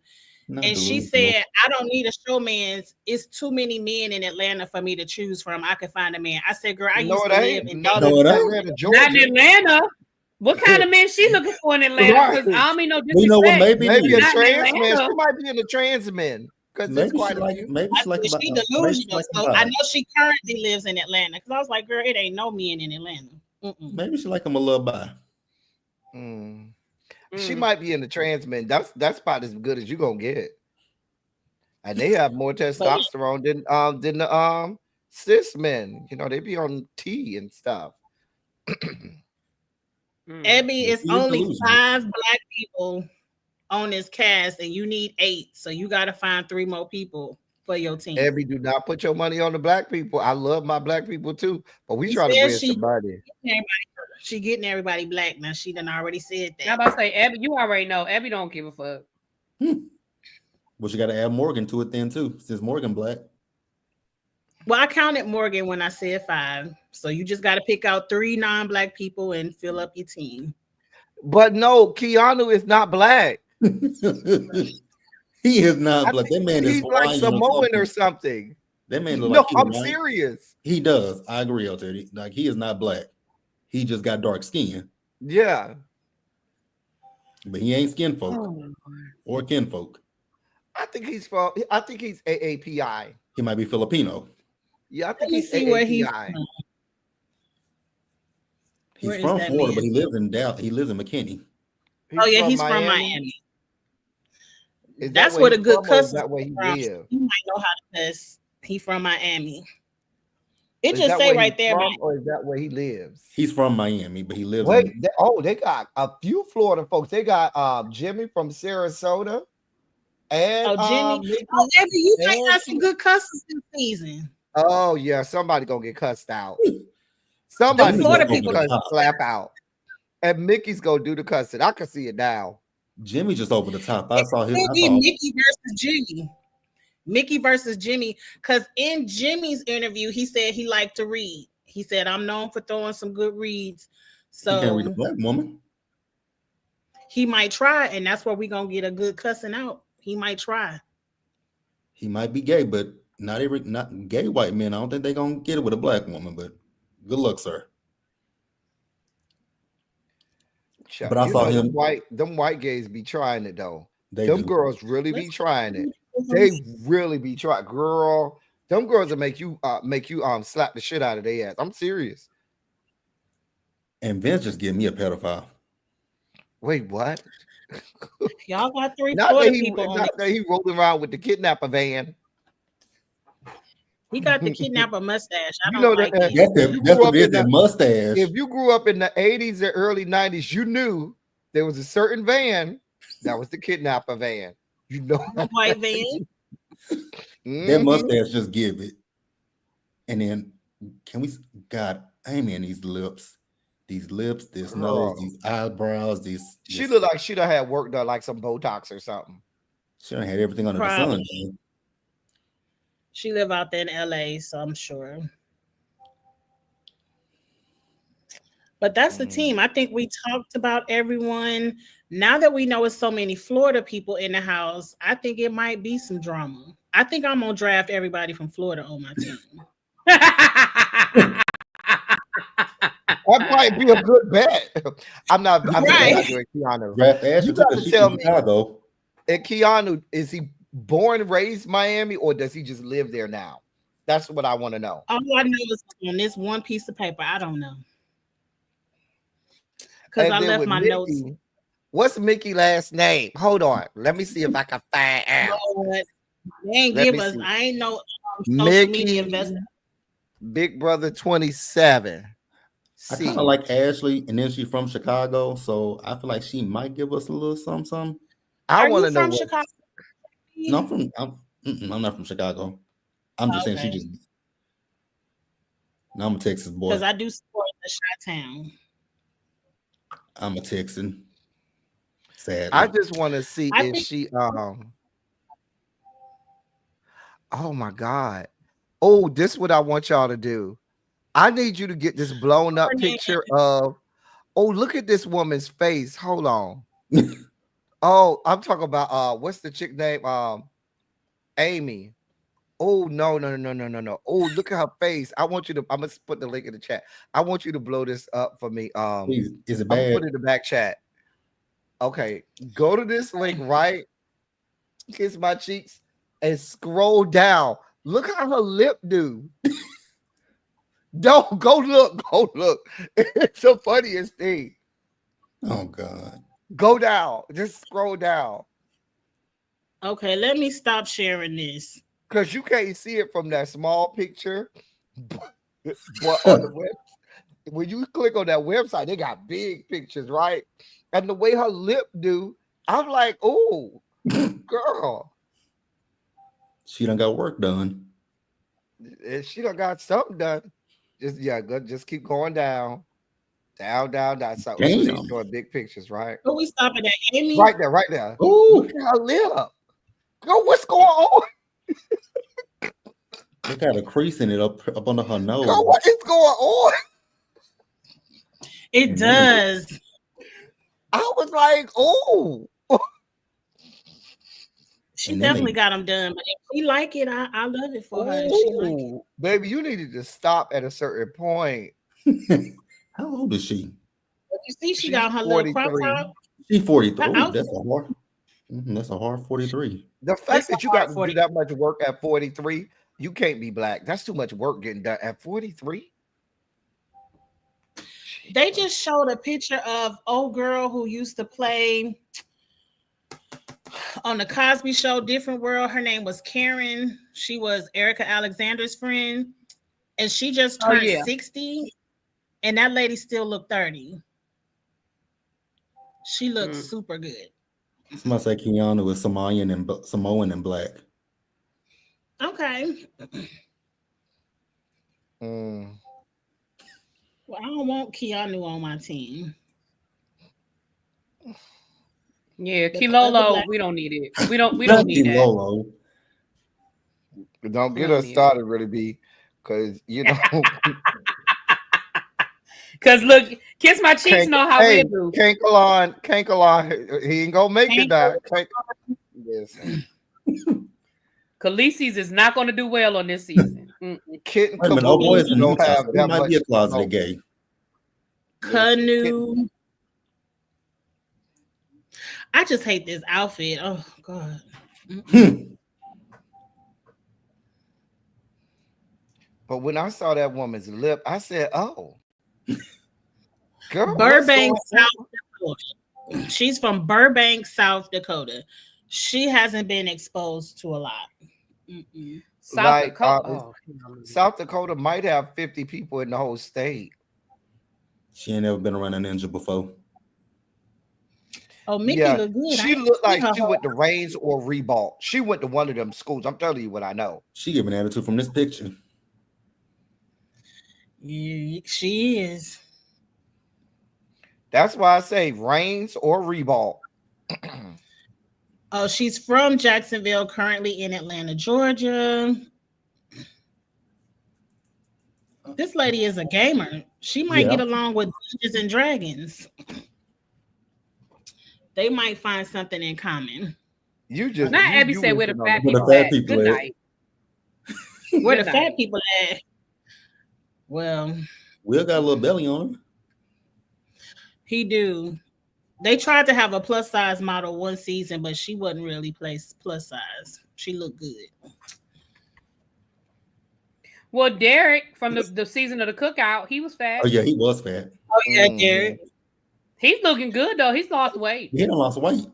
Speaker 1: And she said, I don't need a showman. It's too many men in Atlanta for me to choose from. I could find a man. I said, girl, I used to live in
Speaker 2: Atlanta. What kind of man she looking for in Atlanta? Because I don't mean no disrespect.
Speaker 3: You know what? Maybe
Speaker 4: a trans man. She might be in the trans men. Because it's quite
Speaker 1: she delusional. So I know she currently lives in Atlanta. Because I was like, girl, it ain't no men in Atlanta.
Speaker 3: Maybe she like him a little by.
Speaker 4: She might be in the trans men. That's about as good as you gonna get. And they have more testosterone than the cis men. You know, they be on T and stuff.
Speaker 1: Ebby, it's only 5 black people on this cast, and you need 8. So you got to find 3 more people for your team.
Speaker 4: Ebby, do not put your money on the black people. I love my black people too, but we try to win somebody.
Speaker 1: She getting everybody black now. She done already said that.
Speaker 2: I'm about to say, Ebby, you already know. Ebby don't give a fuck.
Speaker 3: Well, you got to add Morgan to it then too, since Morgan black.
Speaker 1: Well, I counted Morgan when I said 5. So you just got to pick out 3 non-black people and fill up your team.
Speaker 4: But no, Keanu is not black.
Speaker 3: He is not black. That man is
Speaker 4: like Samoan or something.
Speaker 3: That man look like
Speaker 4: I'm serious.
Speaker 3: He does. I agree, L30. Like he is not black. He just got dark skin.
Speaker 4: Yeah.
Speaker 3: But he ain't skin folk or kinfolk.
Speaker 4: I think he's AAPI.
Speaker 3: He might be Filipino.
Speaker 4: Yeah, I think he's AAPI.
Speaker 3: He's from Florida, but he lives in Dallas. He lives in McKinney.
Speaker 1: He's from Miami. That's where the good cuss.
Speaker 4: That way he lives.
Speaker 1: You might know how to cuss. He from Miami. It just say right there.
Speaker 4: Or is that where he lives?
Speaker 3: He's from Miami, but he lives.
Speaker 4: They got a few Florida folks. They got Jimmy from Sarasota. And
Speaker 1: Jimmy. Ebby, you might got some good cusses this season.
Speaker 4: Oh yeah, somebody gonna get cussed out. Somebody Florida people slap out. And Mickey's gonna do the cussing. I can see it now.
Speaker 3: Jimmy just over the top. I saw him.
Speaker 1: Mickey versus Jimmy. Mickey versus Jimmy. Because in Jimmy's interview, he said he liked to read. He said, I'm known for throwing some good reads. So
Speaker 3: he can't read a black woman.
Speaker 1: He might try, and that's where we're gonna get a good cussing out. He might try.
Speaker 3: He might be gay, but not gay white men. I don't think they're gonna get it with a black woman, but good luck, sir. But I saw him.
Speaker 4: Them white gays be trying it though. Them girls really be trying it. They really be trying. Girl, them girls will make you slap the shit out of their ass. I'm serious.
Speaker 3: And Vince just gave me a pedophile.
Speaker 4: Wait, what?
Speaker 1: Y'all got 3
Speaker 4: people. Not that he rolling around with the kidnapper van.
Speaker 1: He got the kidnapper mustache. I don't like
Speaker 3: that mustache.
Speaker 4: If you grew up in the 80s or early 90s, you knew there was a certain van that was the kidnapper van. You know,
Speaker 1: the white van.
Speaker 3: That mustache just give it. And then, God, amen these lips. these lips, this nose, these eyebrows,
Speaker 4: She looked like she'd have had work done, like some Botox or something.
Speaker 3: She done had everything under the sun. Man.
Speaker 1: She live out there in LA, so I'm sure. But that's the team. I think we talked about everyone. Now that we know it's so many Florida people in the house, I think it might be some drama. I think I'm gonna draft everybody from Florida on my team.
Speaker 4: That might be a good bet. I'm not doing Keanu.
Speaker 3: Draft Ashley,
Speaker 4: you got to tell me.
Speaker 3: Chicago.
Speaker 4: And Keanu, is he born and raised Miami, or does he just live there now? That's what I want to know.
Speaker 1: All I know is on this one piece of paper. I don't know. Because I left my notes.
Speaker 4: What's Mickey's last name? Hold on. Let me see if I can find out.
Speaker 1: They ain't give us. I ain't know
Speaker 4: Mickey Big Brother 27.
Speaker 3: I kind of like Ashley, and then she's from Chicago, so I feel like she might give us a little something.
Speaker 4: I want to know
Speaker 1: from Chicago.
Speaker 3: No, I'm not from Chicago. I'm just saying she just. No, I'm a Texas boy.
Speaker 1: Because I do support the Chi-Town.
Speaker 3: I'm a Texan. Sadly.
Speaker 4: I just want to see if she oh my God. Oh, this is what I want y'all to do. I need you to get this blown up picture of, oh, look at this woman's face. Hold on. Oh, I'm talking about what's the chick name? Amy. Oh, no. Oh, look at her face. I want you to, I'm gonna put the link in the chat. I want you to blow this up for me.
Speaker 3: Please, is it bad?
Speaker 4: Put it in the back chat. Okay, go to this link, right? Kiss my cheeks and scroll down. Look how her lip do. Don't go look. It's the funniest thing.
Speaker 3: Oh God.
Speaker 4: Go down. Just scroll down.
Speaker 1: Okay, let me stop sharing this.
Speaker 4: Because you can't see it from that small picture. But on the web, when you click on that website, they got big pictures, right? And the way her lip do, I'm like, oh, girl.
Speaker 3: She done got work done.
Speaker 4: She done got something done. Just keep going down. Down. So she's showing big pictures, right?
Speaker 1: But we stopping at Amy.
Speaker 4: Right there.
Speaker 3: Ooh.
Speaker 4: Look at her lip. Girl, what's going on?
Speaker 3: They got a crease in it up under her nose.
Speaker 4: Girl, what is going on?
Speaker 1: It does.
Speaker 4: I was like, oh.
Speaker 1: She definitely got them done. But if we like it, I love it for her. She like it.
Speaker 4: Baby, you needed to stop at a certain point.
Speaker 3: How old is she?
Speaker 1: You see, she got her little crop top.
Speaker 3: She's 43. That's a hard 43.
Speaker 4: The fact that you got to do that much work at 43, you can't be black. That's too much work getting done at 43.
Speaker 1: They just showed a picture of old girl who used to play on the Cosby Show, Different World. Her name was Karen. She was Erica Alexander's friend, and she just turned 60, and that lady still looked 30. She looked super good.
Speaker 3: Somebody say Keanu is Samoan and black.
Speaker 1: Okay. Well, I don't want Keanu on my team.
Speaker 2: Yeah, Kilolo, we don't need it. We don't need Kilolo.
Speaker 4: Don't get us started, really, B, because you know.
Speaker 2: Because look, Kiss My Cheeks know how we do.
Speaker 4: Kankalon, he ain't gonna make it now. Yes.
Speaker 2: Khaleesi's is not going to do well on this season.
Speaker 3: Kitten boys don't have that might be a closet gay.
Speaker 1: Canoe. I just hate this outfit. Oh God.
Speaker 4: But when I saw that woman's lip, I said, "Oh, girl,
Speaker 1: Burbank, South Dakota." She's from Burbank, South Dakota. She hasn't been exposed to a lot.
Speaker 4: South Dakota might have 50 people in the whole state.
Speaker 3: She ain't never been around a ninja before.
Speaker 1: Oh, Mickey looked good.
Speaker 4: She looked like she went to Reigns or Reebok. She went to one of them schools. I'm telling you what I know.
Speaker 3: She giving attitude from this picture.
Speaker 1: Yeah, she is.
Speaker 4: That's why I say Reigns or Reball.
Speaker 1: Oh, she's from Jacksonville, currently in Atlanta, Georgia. This lady is a gamer. She might get along with Dungeons and Dragons. They might find something in common.
Speaker 2: Abby said where the fat people at. Good night.
Speaker 1: Where the fat people at? Well,
Speaker 3: Will got a little belly on him.
Speaker 1: He do. They tried to have a plus size model one season, but she wasn't really plus size. She looked good.
Speaker 2: Well, Derek from the season of the Cookout, he was fat.
Speaker 3: Oh yeah, he was fat.
Speaker 1: Oh yeah, Derek.
Speaker 2: He's looking good though. He's lost weight.
Speaker 3: He done lost weight.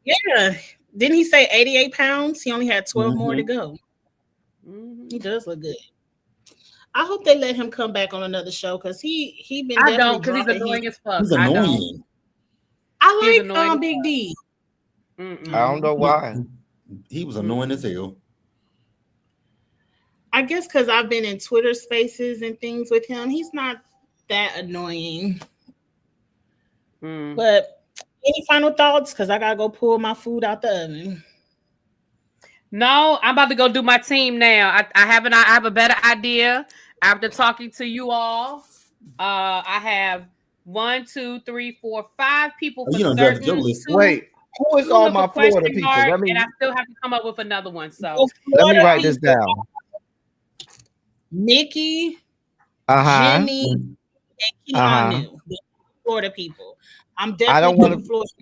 Speaker 1: Yeah. Didn't he say 88 pounds? He only had 12 more to go. He does look good. I hope they let him come back on another show because he been.
Speaker 2: I don't, because he's annoying as fuck.
Speaker 3: He's annoying.
Speaker 1: I like Big D.
Speaker 4: I don't know why.
Speaker 3: He was annoying as hell.
Speaker 1: I guess because I've been in Twitter spaces and things with him. He's not that annoying. But any final thoughts? Because I gotta go pull my food out the oven.
Speaker 2: No, I'm about to go do my team now. I have a better idea after talking to you all. I have 1, 2, 3, 4, 5 people for certain.
Speaker 4: Wait, who is all my Florida people?
Speaker 2: And I still have to come up with another one. So
Speaker 4: let me write this down.
Speaker 1: Nikki, Jimmy, and Keanu, Florida people. I'm definitely Florida.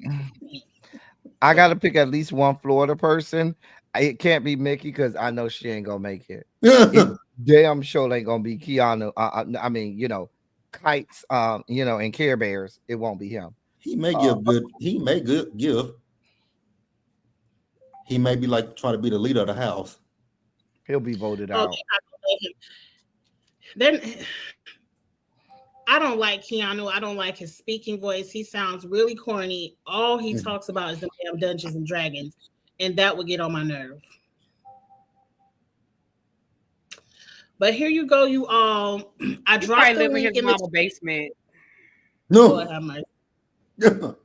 Speaker 4: I got to pick at least one Florida person. It can't be Mickey because I know she ain't gonna make it. Damn sure ain't gonna be Keanu. I mean, kites, and Care Bears. It won't be him.
Speaker 3: He may give good. He may give. He may be like trying to be the leader of the house.
Speaker 4: He'll be voted out.
Speaker 1: Then I don't like Keanu. I don't like his speaking voice. He sounds really corny. All he talks about is the damn Dungeons and Dragons, and that would get on my nerve. But here you go, you all. I dropped the link in the
Speaker 2: basement.
Speaker 3: No.
Speaker 1: The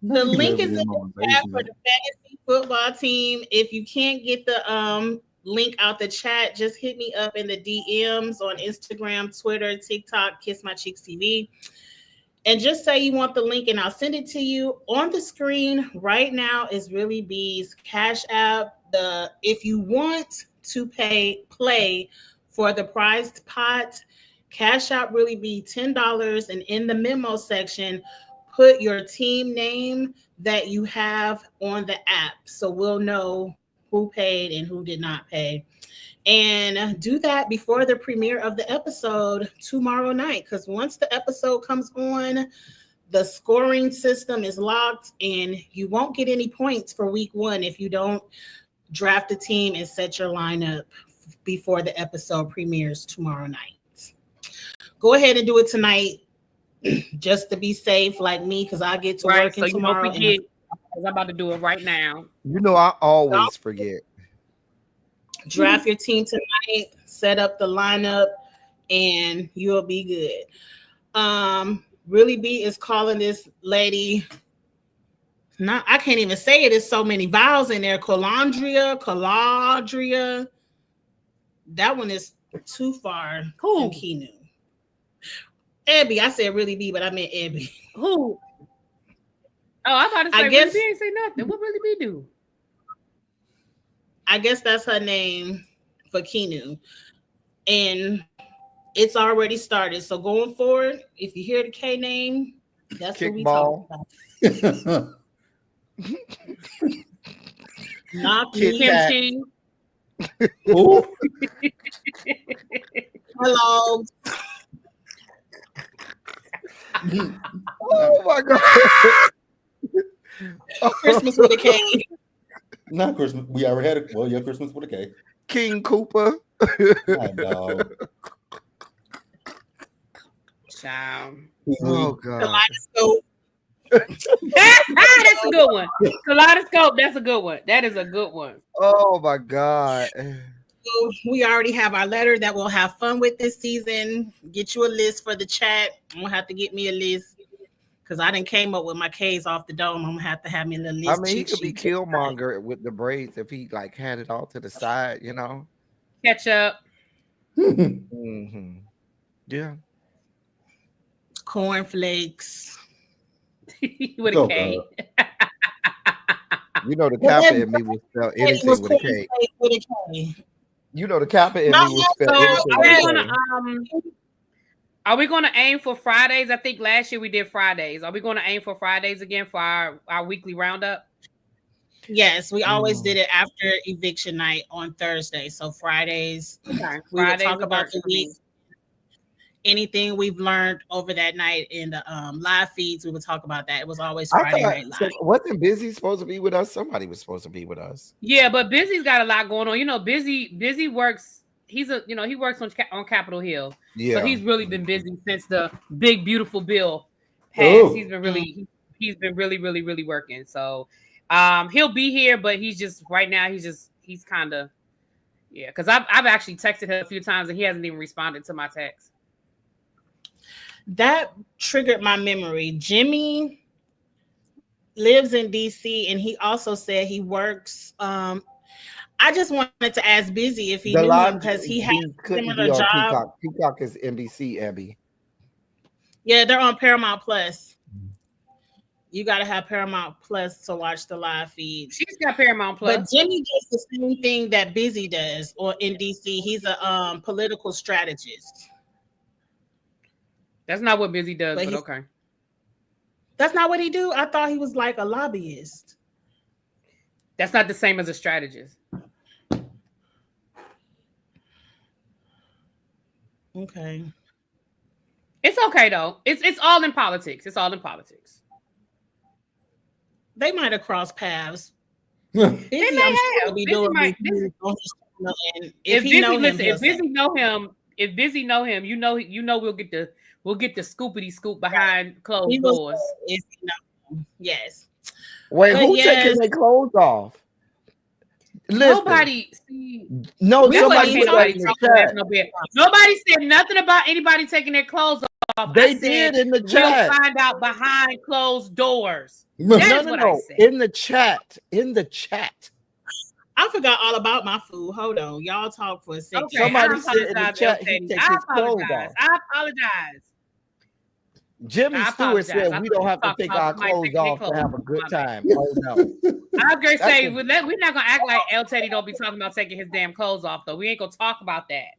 Speaker 1: link is in the chat for the fantasy football team. If you can't get the link out the chat, just hit me up in the DMs on Instagram, Twitter, TikTok, Kiss My Cheeks TV, and just say you want the link and I'll send it to you. On the screen right now is Really B's Cash App. If you want to play for the prized pot, Cash App Really Be $10, and in the memo section put your team name that you have on the app so we'll know who paid and who did not pay. And do that before the premiere of the episode tomorrow night, because once the episode comes on, the scoring system is locked and you won't get any points for week 1 if you don't draft a team and set your lineup before the episode premieres tomorrow night. Go ahead and do it tonight just to be safe like me, because I get to work
Speaker 2: so
Speaker 1: tomorrow.
Speaker 2: I'm about to do it right now.
Speaker 4: I always forget.
Speaker 1: Draft your team tonight, set up the lineup, and you'll be good. Really B is calling this lady. I can't even say it. There's so many vowels in there. Calandria. That one is too far from Keanu. Abby, I said Really B, but I meant Abby.
Speaker 2: Who? Oh, I thought Really B ain't say nothing. What Really B do?
Speaker 1: I guess that's her name for Keanu. And it's already started. So going forward, if you hear the K name, that's what we talk about. Not kimchi. Hello.
Speaker 4: Oh my God.
Speaker 1: Christmas with a K.
Speaker 3: Not Christmas. We already had it. Well, yeah, Christmas with a K.
Speaker 4: King Cooper.
Speaker 2: Child.
Speaker 4: Oh God.
Speaker 1: Kaleidoscope.
Speaker 2: That's a good one. Kaleidoscope. That's a good one. That is a good one.
Speaker 4: Oh my God.
Speaker 1: we already have our letter that we'll have fun with this season. Get you a list for the chat. I'm gonna have to get me a list because I didn't came up with my K's off the dome. I'm gonna have me a little list.
Speaker 4: I mean, he could be Killmonger with the braids if he like had it all to the side, you know.
Speaker 2: Ketchup.
Speaker 4: Mm-hmm. Yeah.
Speaker 1: Cornflakes.
Speaker 2: With a K.
Speaker 4: You know the Kappa in me would spell anything with a K. You know the Kappa in me would spell anything with a K.
Speaker 2: Are we going to aim for Fridays? I think last year we did Fridays. Are we going to aim for Fridays again for our weekly roundup?
Speaker 1: Yes, we always did it after eviction night on Thursday. So Fridays, we would talk about the week. Anything we've learned over that night in the live feeds, we would talk about that. It was always Friday night live.
Speaker 4: So wasn't Busy supposed to be with us? Somebody was supposed to be with us.
Speaker 2: Yeah, but Busy's got a lot going on. You know, Busy works. He works on Capitol Hill. Yeah. So he's really been busy since the big beautiful bill passed. He's been really working. So he'll be here, but he's just right now. He's kind of because I've actually texted him a few times and he hasn't even responded to my text.
Speaker 1: That triggered my memory. Jimmy lives in DC and he also said he works. I just wanted to ask Busy if he knew him because he had a similar job.
Speaker 4: Peacock is NBC, Abby.
Speaker 1: Yeah, they're on Paramount Plus. You got to have Paramount Plus to watch the live feed.
Speaker 2: She's got Paramount Plus.
Speaker 1: But Jimmy does the same thing that Busy does or in DC. He's a political strategist.
Speaker 2: That's not what Busy does, but okay.
Speaker 1: That's not what he do? I thought he was like a lobbyist.
Speaker 2: That's not the same as a strategist.
Speaker 1: Okay.
Speaker 2: It's okay though. It's all in politics. It's all in politics.
Speaker 1: They might have crossed paths.
Speaker 2: They may have. If Busy know him, you know we'll get the scoopity scoop behind closed doors.
Speaker 1: Yes.
Speaker 4: Wait, who taking their clothes off?
Speaker 2: Listen.
Speaker 4: Nobody
Speaker 2: said nothing about anybody taking their clothes off.
Speaker 4: They did in the chat.
Speaker 2: We'll find out behind closed doors.
Speaker 4: No. In the chat.
Speaker 2: I forgot all about my food. Hold on. Y'all talk for a second.
Speaker 4: Okay, somebody said in the chat he takes his clothes off.
Speaker 2: I apologize.
Speaker 4: Jimmy Stewart said we don't have to take our clothes off to have a good time. Oh no.
Speaker 2: I was gonna say we're not gonna act like El Teddy don't be talking about taking his damn clothes off though. We ain't gonna talk about that.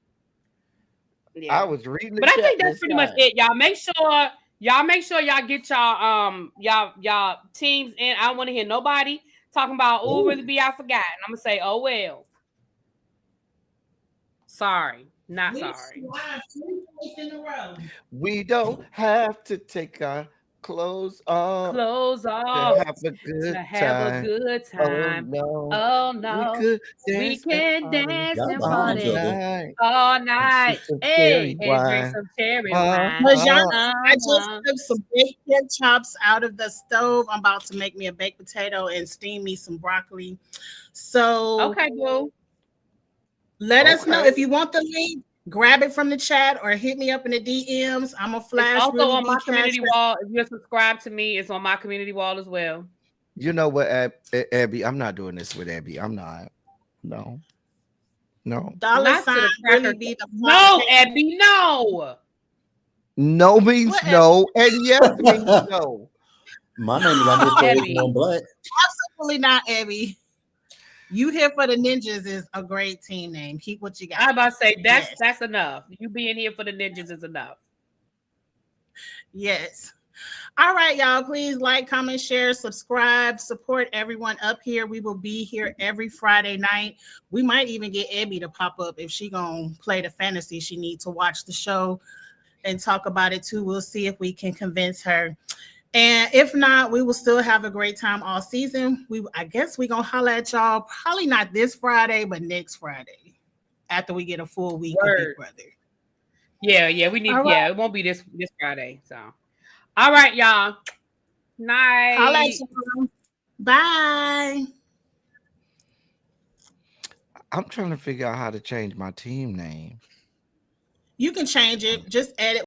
Speaker 4: Yeah. I was reading,
Speaker 2: but I think that's pretty much it. Y'all make sure y'all get y'all teams in. I don't want to hear nobody talking about really be I forgot. And I'm gonna say, oh well. Sorry. Not sorry.
Speaker 4: We don't have to take our clothes off.
Speaker 2: To have a good time. Oh no. We can dance and party all night. Hey, drink some cherry wine.
Speaker 1: I just took some bacon chops out of the stove. I'm about to make me a baked potato and steam me some broccoli. So
Speaker 2: okay, boo.
Speaker 1: Let us know if you want the link. Grab it from the chat or hit me up in the DMs. I'm a flash.
Speaker 2: It's also on my community wall. If you're subscribed to me, it's on my community wall as well.
Speaker 4: You know what, Abby? I'm not doing this with Abby. I'm not. No.
Speaker 1: Dollar sign really be the
Speaker 2: no, Abby. No.
Speaker 4: No means what, no, and yes means no.
Speaker 3: My name is Abby.
Speaker 1: Absolutely not, Abby. You here for the ninjas is a great team name. Keep what you got.
Speaker 2: I'm about to say that's enough. You being here for the ninjas is enough.
Speaker 1: Yes. All right, y'all. Please like, comment, share, subscribe, support everyone up here. We will be here every Friday night. We might even get Abby to pop up if she gonna play the fantasy. She needs to watch the show and talk about it too. We'll see if we can convince her. And if not, we will still have a great time all season. I guess we're going to holler at y'all probably not this Friday, but next Friday after we get a full week of Big Brother.
Speaker 2: Yeah, we need, it won't be this Friday. So, all right, y'all. Night.
Speaker 1: Holla at y'all. Bye.
Speaker 4: I'm trying to figure out how to change my team name.
Speaker 1: You can change it. Just add it